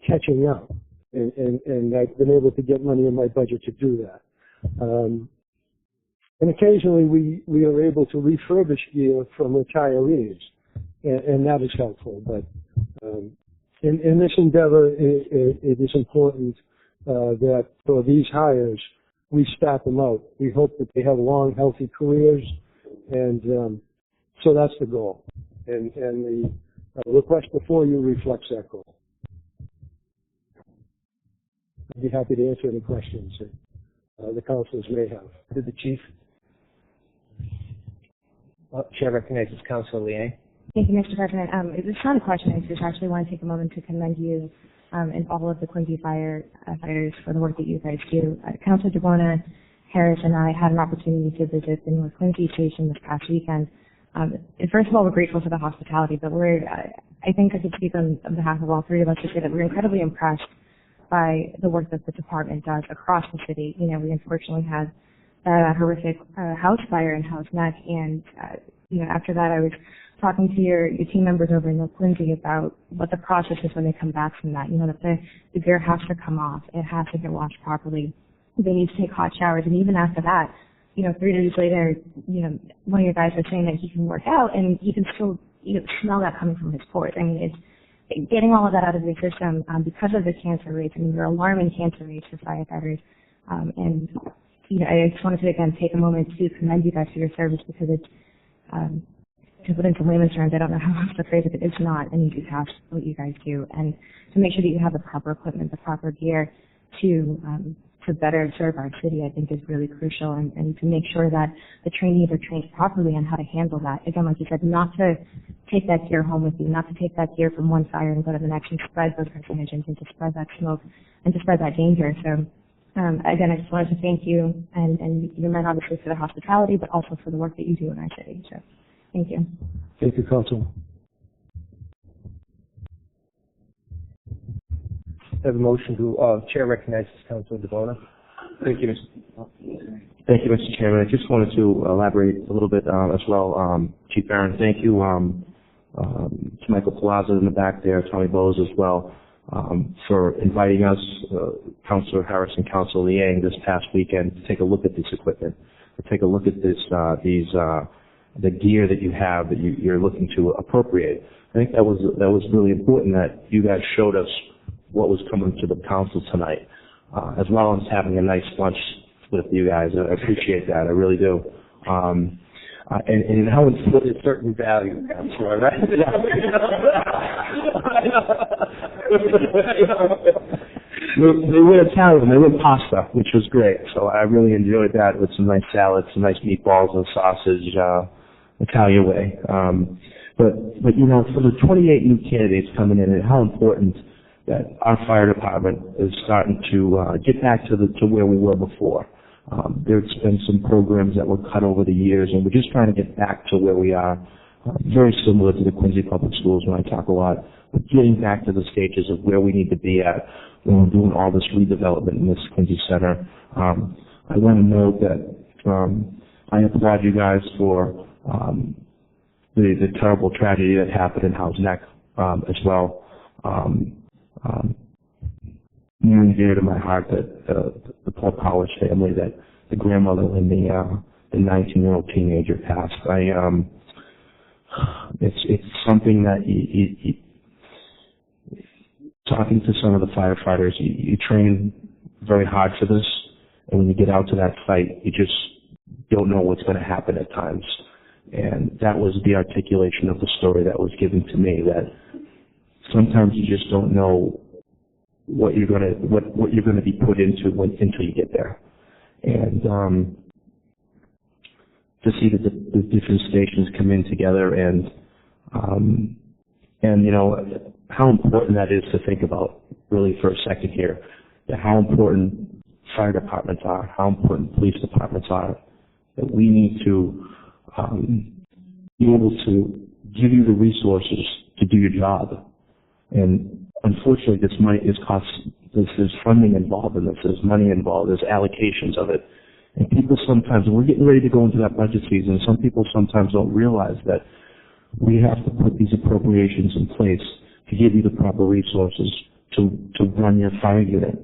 catching up. And I've been able to get money in my budget to do that. And occasionally we are able to refurbish gear from retirees, and that is helpful. But in this endeavor, it is important that for these hires, we start them out. We hope that they have long, healthy careers, and so that's the goal. And the request before you reflects that goal. I'd be happy to answer any questions that the councilors may have. To the chief. Chair recognizes Councillor Liang. Thank you, Mr. President. It's not a question. I just actually want to take a moment to commend you and all of the Quincy firefighters for the work that you guys do. Councilor DeBona, Harris, and I had an opportunity to visit the North Quincy station this past weekend. And first of all, we're grateful for the hospitality, but I think I could speak on behalf of all three of us to say that we're incredibly impressed by the work that the department does across the city. You know, we unfortunately had that horrific house fire in House Neck, and after that I was talking to your team members over in North Quincy about what the process is when they come back from that. You know, that the gear has to come off, it has to get washed properly, they need to take hot showers, and even after that, 3 days later, one of your guys was saying that he can work out and you can still smell that coming from his pores. I mean, it's getting all of that out of your system because of the cancer rates. I mean, you're alarming cancer rates for firefighters, and I just wanted to again take a moment to commend you guys for your service, because it's to put into layman's terms, I don't know how else to phrase it, but it's not an easy task what you guys do, and to make sure that you have the proper equipment, the proper gear to better serve our city, I think is really crucial, and to make sure that the trainees are trained properly on how to handle that. Again, like you said, not to take that gear home with you, not to take that gear from one fire and go to the next and spread those carcinogens and to spread that smoke and to spread that danger. So again, I just wanted to thank you and your men obviously for the hospitality, but also for the work that you do in our city. So thank you. Thank you, Council. I have a motion to, Chair recognizes Councilor DeBona. Thank you, Mr. Chairman. I just wanted to elaborate a little bit as well. Chief Barron, thank you to Michael Palazzo in the back there, Tommy Bowes as well, for inviting us, Councilor Harris and Councilor Liang, this past weekend to take a look at this equipment, to take a look at this, the gear that you have that you're looking to appropriate. I think that was really important that you guys showed us what was coming to the council tonight, as well as having a nice lunch with you guys. I appreciate that. I really do. And how it's put a certain value, I'm sure, right? They were Italian. They were pasta, which was great. So I really enjoyed that with some nice salads, some nice meatballs and sausage, Italian way. But for the 28 new candidates coming in, and how important that our fire department is starting to get back to where we were before. There's been some programs that were cut over the years, and we're just trying to get back to where we are, very similar to the Quincy Public Schools when I talk a lot. We're getting back to the stages of where we need to be at when we're doing all this redevelopment in this Quincy Center. I want to note that I applaud you guys for the terrible tragedy that happened in House Neck as well. Near and dear to my heart that the poor Powers family, that the grandmother and the 19-year-old teenager passed. It's something that talking to some of the firefighters, you train very hard for this, and when you get out to that site, you just don't know what's going to happen at times. And that was the articulation of the story that was given to me, that sometimes you just don't know what you're gonna be put into until you get there. And to see that the different stations come in together and how important that is to think about really for a second here, that how important fire departments are, how important police departments are, that we need to be able to give you the resources to do your job. And unfortunately, there's funding involved in this, there's money involved, there's allocations of it. And people sometimes, we're getting ready to go into that budget season, some people sometimes don't realize that we have to put these appropriations in place to give you the proper resources to run your fire unit.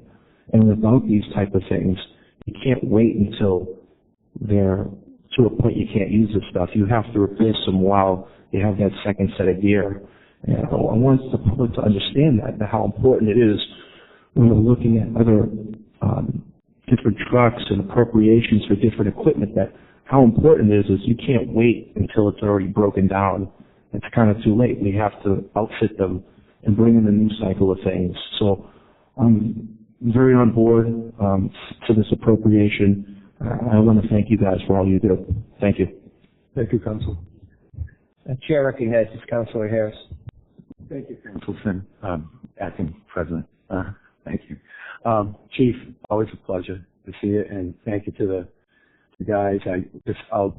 And without these type of things, you can't wait until they're to a point you can't use this stuff. You have to replace them while you have that second set of gear. And I want the public to understand that how important it is when we're looking at other different trucks and appropriations for different equipment, that how important it is you can't wait until it's already broken down. It's kind of too late. We have to outfit them and bring in a new cycle of things. So I'm very on board to this appropriation. I want to thank you guys for all you do. Thank you. Thank you, Council. The chair recognizes Councillor Harris. Thank you, Council Finn, Acting President. Thank you. Chief, always a pleasure to see you, and thank you to the guys. I'll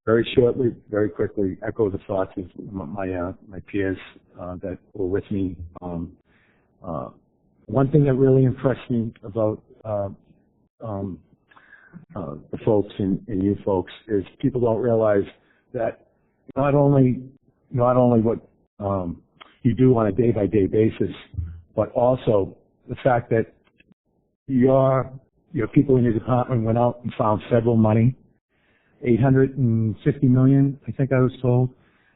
very shortly, very quickly echo the thoughts of my peers that were with me. One thing that really impressed me about the folks and you folks is people don't realize that not only what you do on a day-by-day basis, but also the fact that your people in your department went out and found federal money, $850 million, I think I was told,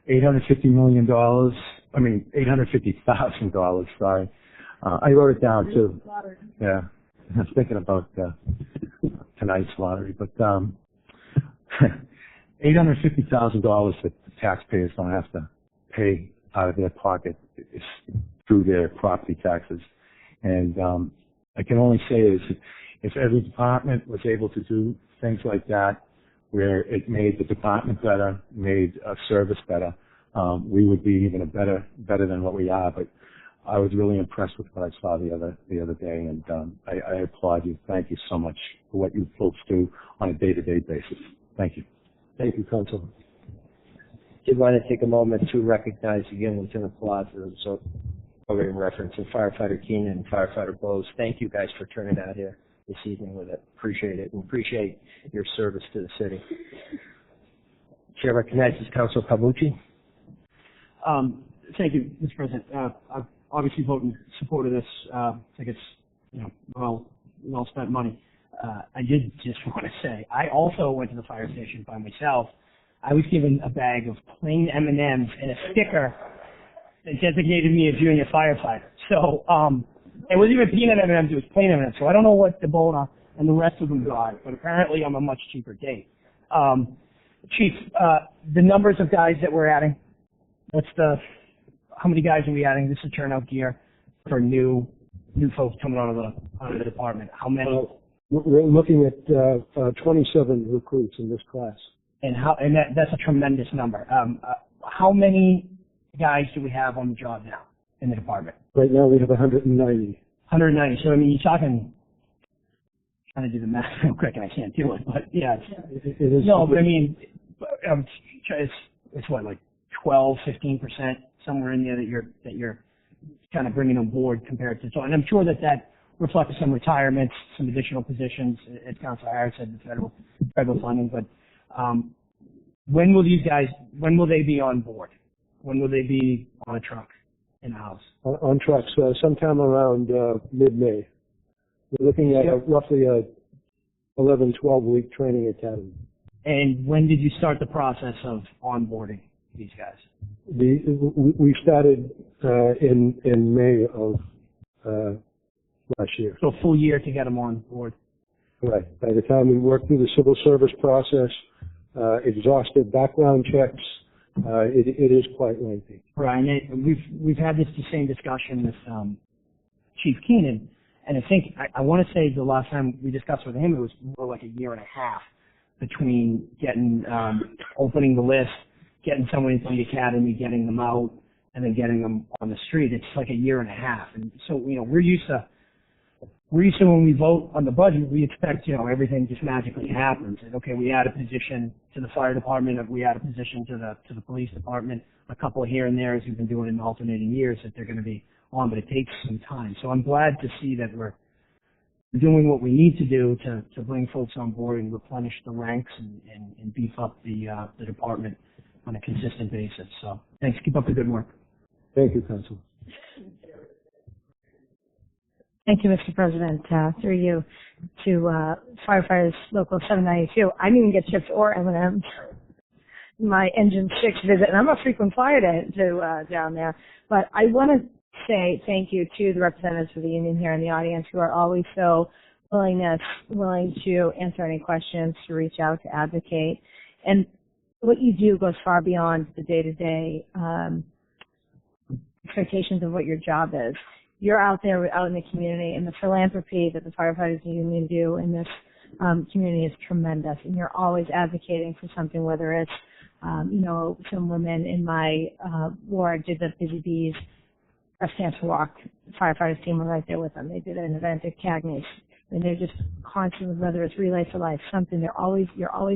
$850 million, $850,000, sorry. I wrote it down too. Yeah, I was thinking about tonight's lottery, but $850,000 that the taxpayers don't have to pay out of their pocket through their property taxes. And I can only say is if every department was able to do things like that, where it made the department better, made a service better, we would be even better than what we are. But I was really impressed with what I saw the other day, and I applaud you. Thank you so much for what you folks do on a day-to-day basis. Thank you. Thank you, Council. Did want to take a moment to recognize again with an applause so in reference to Firefighter Keenan and Firefighter Bowes. Thank you guys for turning out here this evening with it. Appreciate it, and appreciate your service to the city. Chair recognizes Councillor Palmucci. Thank you, Mr. President. I've obviously voted in support of this. I think it's well spent money. I did just want to say I also went to the fire station by myself. I was given a bag of plain M&Ms and a sticker that designated me a junior firefighter. So it wasn't even peanut M&Ms; it was plain M&Ms. So I don't know what DeBona and the rest of them got, but apparently I'm a much cheaper date. Chief, the numbers of guys that we're adding. How many guys are we adding? This is turnout gear for new folks coming out of the department. How many? We're looking at 27 recruits in this class. And that's a tremendous number. How many guys do we have on the job now in the department? Right now we have 190. 190. So I mean, you're talking. Trying to do the math real quick, and I can't do it. But yeah, it is. No, but I mean, it's what, like 12, 15%, somewhere in there that you're kind of bringing on board compared to. So, and I'm sure that reflects some retirements, some additional positions, as Councilor Harris said, the federal funding. But when will they be on board? When will they be on a truck in the house? On trucks, sometime around mid-May. We're looking at roughly a 11, 12-week training academy. And when did you start the process of onboarding these guys? We started in May of last year. So a full year to get them on board. Right. By the time we worked through the civil service process, exhausted background checks, it is quite lengthy. Right. And we've had the same discussion with Chief Keenan, and I think I want to say the last time we discussed with him, it was more like a year and a half between getting opening the list, getting someone into the academy, getting them out, and then getting them on the street. It's like a year and a half. And so, we're used to when we vote on the budget, we expect, everything just magically happens. And okay, we add a position to the fire department, we add a position to the police department, a couple here and there, as we've been doing in alternating years, that they're going to be on, but it takes some time. So I'm glad to see that we're doing what we need to do to bring folks on board and replenish the ranks and beef up the department on a consistent basis. So thanks. Keep up the good work. Thank you, Council. Thank you, Mr. President. Through you to Firefighters Local 792. I didn't even get chips or M&Ms. My Engine 6 visit, and I'm a frequent flyer to down there. But I want to say thank you to the representatives of the union here in the audience who are always so willing to answer any questions, to reach out, to advocate. And what you do goes far beyond the day-to-day expectations of what your job is. You're out there, out in the community, and the philanthropy that the firefighters union do in this community is tremendous. And you're always advocating for something, whether it's, some women in my ward did the Busy Bees Breast Cancer Walk. The firefighters team were right there with them. They did an event at Cagney's. And they're just constantly, whether it's Relay for Life, something, you're always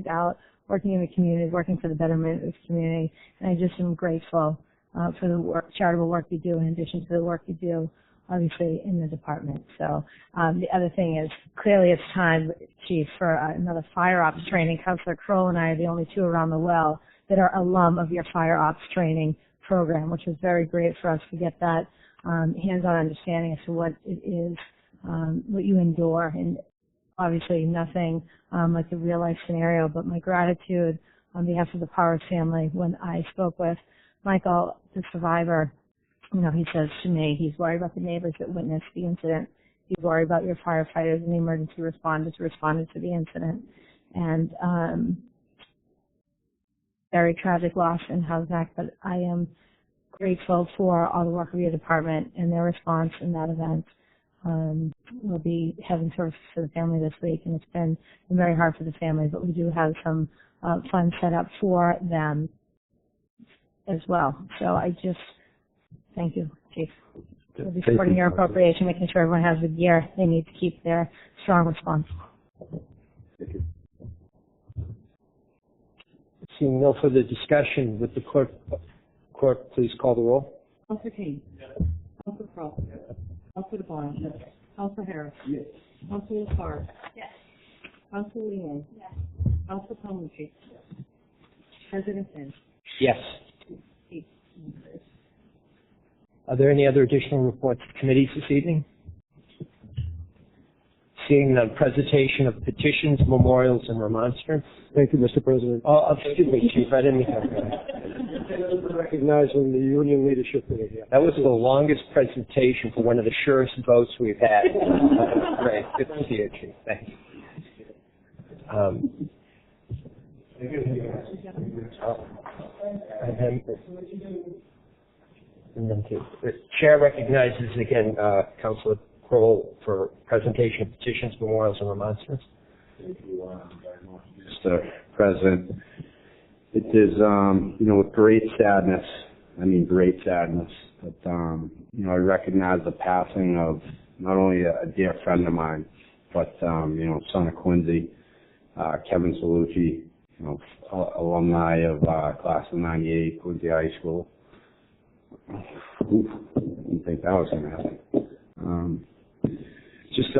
out working in the community, working for the betterment of the community. And I just am grateful for the charitable work you do in addition to the work you do, obviously, in the department. So the other thing is, clearly it's time, Chief, for another fire ops training. Councillor Kroll and I are the only two around the well that are alum of your fire ops training program, which was very great for us to get that hands-on understanding as to what it is, what you endure. And obviously nothing like the real-life scenario, but my gratitude on behalf of the Powers family. When I spoke with Michael, the survivor, he says to me, he's worried about the neighbors that witnessed the incident. He's worried about your firefighters and the emergency responders who responded to the incident. And very tragic loss in Houseack, but I am grateful for all the work of your department and their response in that event. We'll be having services for the family this week, and it's been very hard for the family, but we do have some funds set up for them as well. So I just thank you, Chief. We'll be supporting your appropriation, making sure everyone has the gear they need to keep their strong response. Thank you. Seeing no further discussion, would the clerk please call the roll? Councillor King. Yes. Councillor Crowe. Yes. Councillor DeBon. Yes. Councillor Harris. Yes. Councillor Laforest. Yes. Councillor Liang. Yes. Councillor Palmucci. Yes. President St. Yes. Are there any other additional reports of committees this evening? Seeing the presentation of petitions, memorials, and remonstrance. Thank you, Mr. President. Oh, excuse me, Chief. I didn't mean to. Recognizing the union leadership that are here. That was the longest presentation for one of the surest votes we've had. Great. Good to see you, Chief. Thank you. And then the Chair recognizes again Councillor Kroll for presentation of petitions, memorials, and remonstrance. Thank you very much, Mr. President. It is, with great sadness, but, I recognize the passing of not only a dear friend of mine, but, son of Quincy, Kevin Salucci, alumni of class of 98, Quincy High School. Didn't think that was going to happen. Just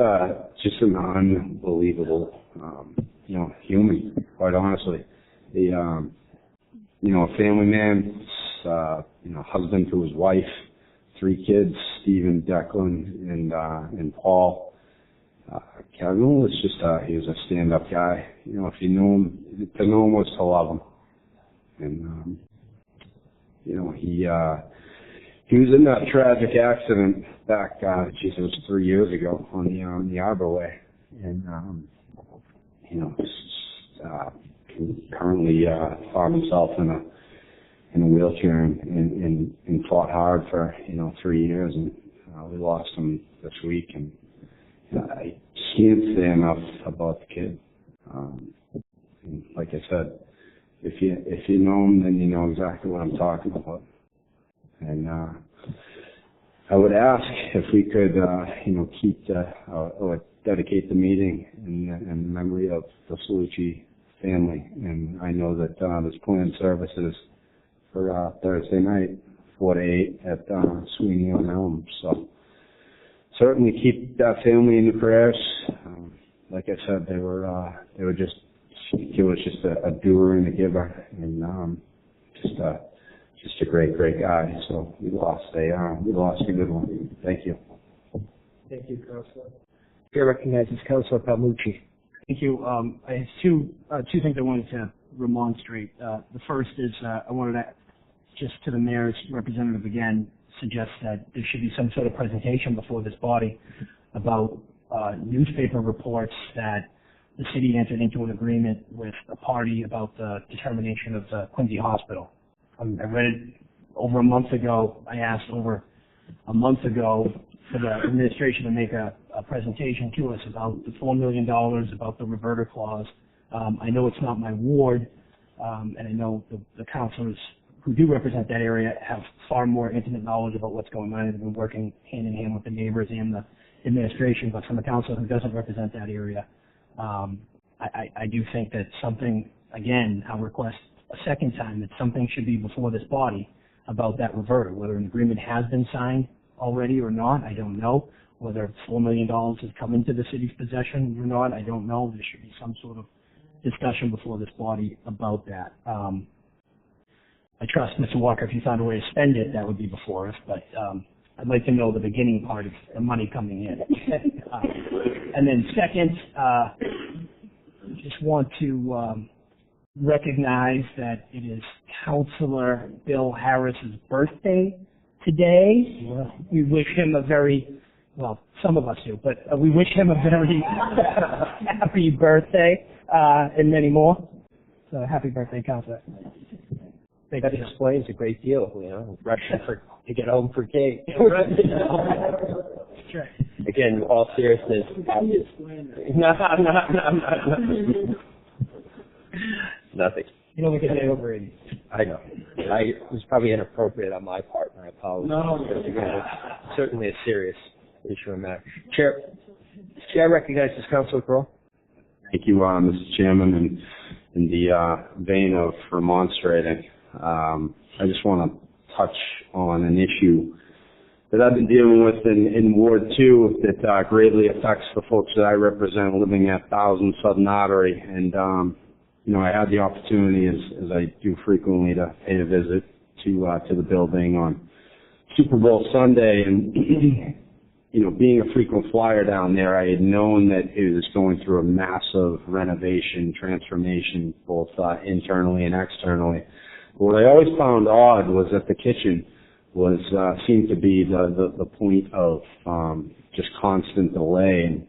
an unbelievable, human, quite honestly. A family man, husband to his wife, 3 kids, Stephen, Declan, and Paul. Kevin was he was a stand-up guy. If you knew him, to know him was to love him. And, he was in that tragic accident back, it was 3 years ago on the Arbor Way. And, currently found himself in a wheelchair and fought hard for 3 years, and we lost him this week. And I can't say enough about the kid. And like I said, if you know him, then you know exactly what I'm talking about. And I would ask if we could, keep or dedicate the meeting in memory of the Salucci family. And I know that there's planned services for Thursday night, 4 to 8 at Sweeney on Elm. So certainly keep that family in your prayers. Like I said, they were just, he was just a doer and a giver, and just a great guy. So we lost a good one. Thank you. Thank you, Councillor. Chair recognizes Councillor Palmucci. Thank you. I have two things I wanted to remonstrate. The first is I wanted to, just to the mayor's representative again, suggest that there should be some sort of presentation before this body about newspaper reports that the city entered into an agreement with a party about the determination of the Quincy Hospital. I read it over a month ago. I asked over a month ago for the administration to make a presentation to us about the $4 million, about the reverter clause. I know it's not my ward, and I know the councilors who do represent that area have far more intimate knowledge about what's going on and have been working hand in hand with the neighbors and the administration. But from a council who doesn't represent that area, I do think that something, again, I'll request a second time that something should be before this body about that reverter. Whether an agreement has been signed already or not, I don't know. Whether $4 million has come into the city's possession or not, I don't know. There should be some sort of discussion before this body about that. I trust Mr. Walker, if you found a way to spend it, that would be before us, but I'd like to know the beginning part of the money coming in. And then second, just want to recognize that it is Councillor Bill Harris's birthday today. We wish him a very, well, some of us do, but we wish him a very happy birthday and many more. So happy birthday, Councillor. That explains a great deal, you know, rushing to get home for cake. Again, all seriousness. No. Nothing. You don't look a day over 80. I know. It was probably inappropriate on my part, and I apologize. No. It's certainly a serious issue in that. Chair, recognizes Councilor Crowe. Thank you, Mr. Chairman, and in the vein of remonstrating, I just want to touch on an issue that I've been dealing with in Ward 2 that greatly affects the folks that I represent living at 1000 Southern Artery. And, you know, I had the opportunity, as I do frequently, to pay a visit to the building on Super Bowl Sunday. And, you know, being a frequent flyer down there, I had known that it was going through a massive renovation, transformation, both internally and externally. What I always found odd was that the kitchen seemed to be the point of just constant delay. And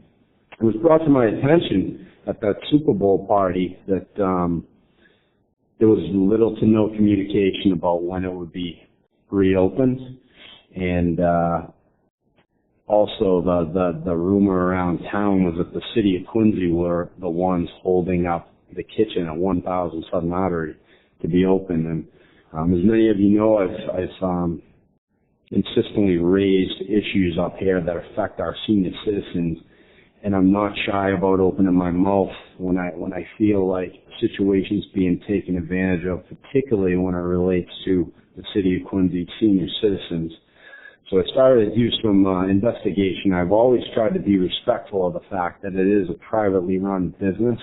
it was brought to my attention at that Super Bowl party that there was little to no communication about when it would be reopened, and also the rumor around town was that the city of Quincy were the ones holding up the kitchen at 1000 Southern Artery to be open. And as many of you know, I've insistently raised issues up here that affect our senior citizens, and I'm not shy about opening my mouth when I feel like situations being taken advantage of, particularly when it relates to the city of Quincy senior citizens. So I started to do some investigation. I've always tried to be respectful of the fact that it is a privately run business,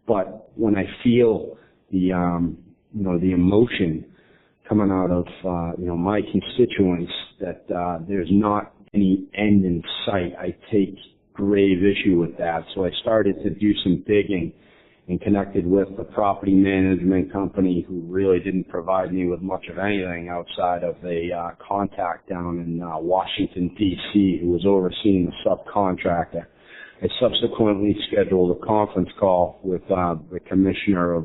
but when I feel the emotion coming out of my constituents that there's not any end in sight, I take grave issue with that. So I started to do some digging and connected with the property management company, who really didn't provide me with much of anything outside of a contact down in Washington, D.C., who was overseeing the subcontractor. I subsequently scheduled a conference call with the Commissioner of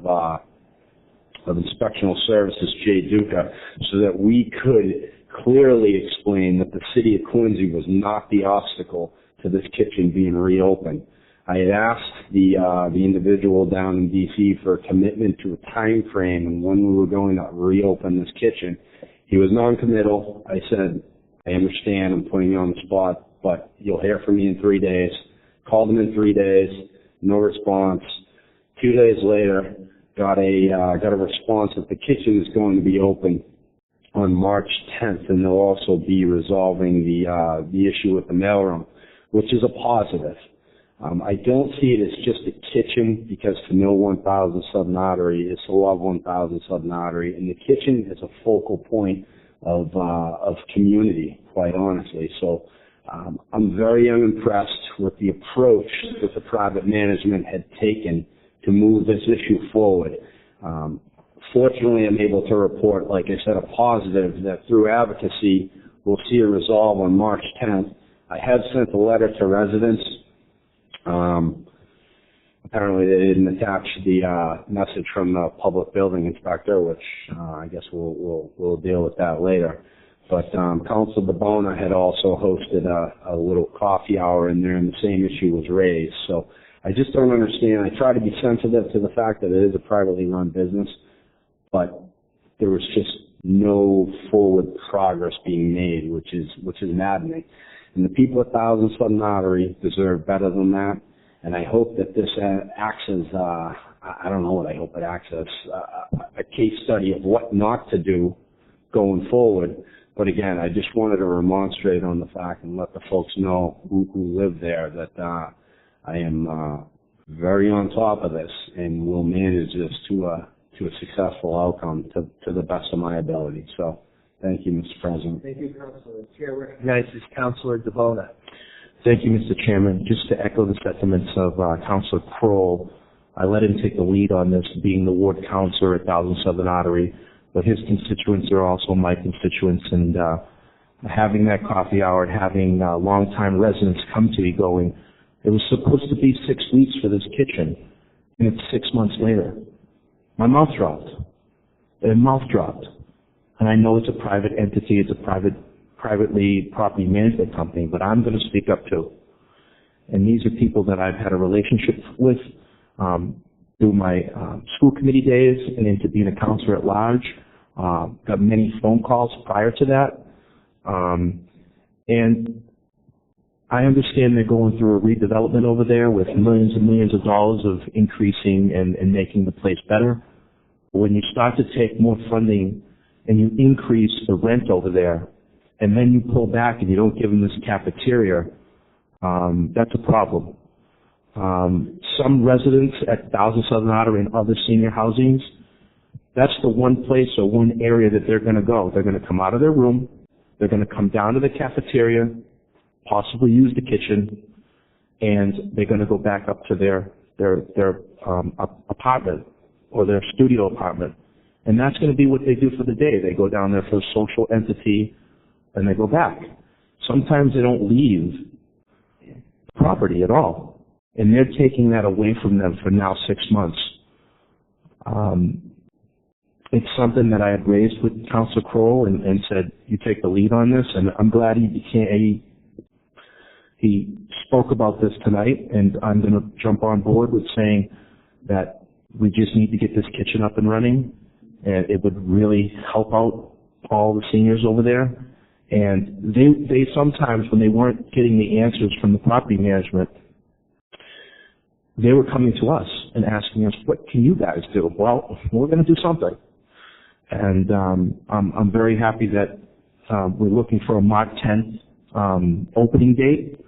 Inspectional Services, Jay Duca, so that we could clearly explain that the city of Quincy was not the obstacle to this kitchen being reopened. I had asked the individual down in D.C. for a commitment to a time frame and when we were going to reopen this kitchen. He was non-committal. I said, I understand, I'm putting you on the spot, but you'll hear from me in 3 days. Called him in 3 days, no response. 2 days later, got a response that the kitchen is going to be open on March 10th, and they'll also be resolving the issue with the mailroom, which is a positive. I don't see it as just a kitchen, because to know 1000 Southern Artery is to love 1000 Southern Artery, and the kitchen is a focal point of community, quite honestly. So I'm very unimpressed with the approach that the private management had taken to move this issue forward. Fortunately, I'm able to report, like I said, a positive that through advocacy, we'll see a resolve on March 10th. I have sent a letter to residents Apparently they didn't attach the message from the public building inspector, which I guess we'll deal with that later. But Councilor DeBona had also hosted a little coffee hour in there, and the same issue was raised. So I just don't understand. I try to be sensitive to the fact that it is a privately run business, but there was just no forward progress being made, which is maddening. And the people at 1000 Southern Artery deserve better than that. And I hope that this acts as, I don't know what I hope it acts as, a case study of what not to do going forward. But again, I just wanted to remonstrate on the fact and let the folks know who live there that I am very on top of this and will manage this to a successful outcome to the best of my ability. So thank you, Mr. President. Thank you, Councilor. The Chair recognizes Councilor DeBona. Thank you, Mr. Chairman. Just to echo the sentiments of Councilor Kroll, I let him take the lead on this, being the ward councilor at 1000 Southern Artery, but his constituents are also my constituents, and having that coffee hour and having longtime residents come to me going, it was supposed to be 6 weeks for this kitchen, and it's 6 months later. My mouth dropped. And I know it's a private entity, it's a privately property management company, but I'm going to speak up too. And these are people that I've had a relationship with through my school committee days and into being a counselor at large. Got many phone calls prior to that. And I understand they're going through a redevelopment over there with millions and millions of dollars of increasing and making the place better. But when you start to take more funding and you increase the rent over there, and then you pull back and you don't give them this cafeteria, that's a problem. Some residents at 1000 Southern Artery and other senior housings, that's the one place or one area that they're going to go. They're going to come out of their room, they're going to come down to the cafeteria, possibly use the kitchen, and they're going to go back up to their apartment or their studio apartment. And that's going to be what they do for the day. They go down there for a social entity, and they go back. Sometimes they don't leave the property at all, and they're taking that away from them for now 6 months. It's something that I had raised with Councilor Kroll and said, you take the lead on this, and I'm glad he spoke about this tonight, and I'm going to jump on board with saying that we just need to get this kitchen up and running, and it would really help out all the seniors over there. And they sometimes, when they weren't getting the answers from the property management, they were coming to us and asking us, what can you guys do? Well, we're going to do something. And I'm very happy that we're looking for a March 10th opening date.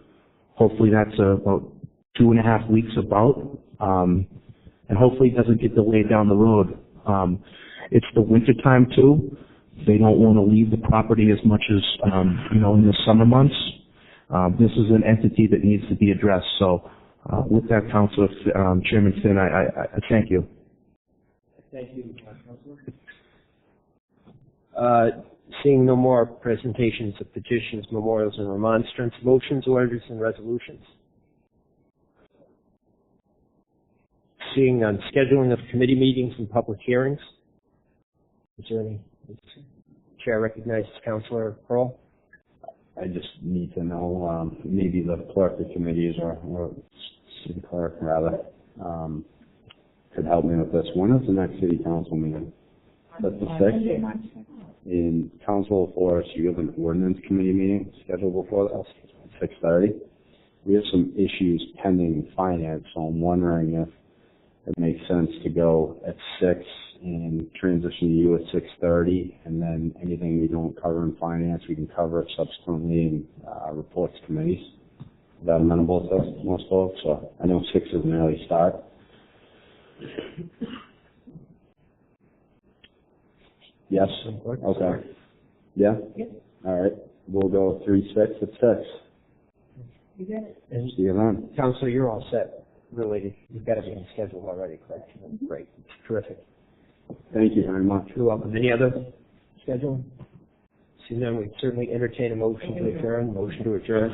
Hopefully that's about 2.5 weeks about. And hopefully it doesn't get delayed down the road. It's the winter time too. They don't want to leave the property as much as, in the summer months. This is an entity that needs to be addressed. So with that, Councilor, Chairman Finn, I thank you. Thank you, Councilor. Seeing no more presentations of petitions, memorials, and remonstrance, motions, orders, and resolutions. Seeing none, scheduling of committee meetings and public hearings. Is there any? Chair recognizes Councilor Kroll. I just need to know, maybe the clerk of committees or city clerk rather, could help me with this. When is the next city council meeting? That's the 6th? In Council Laforest, you have an ordinance committee meeting scheduled before that at 6:30. We have some issues pending in finance, so I'm wondering if it makes sense to go at 6 and transition to you at 6:30, and then anything we don't cover in finance, we can cover it subsequently in reports committees. Is that amenable to most folks? So I know 6 is an early start. Yes? Okay. Yeah? All right. We'll go 3-6 at 6. You got it. See you then. Councilor, you're all set. Really, you've got everything scheduled already, correct? Great. Terrific. Thank you very much. You're welcome. Any other scheduling? See none, we'd certainly entertain a motion to adjourn. Motion to adjourn.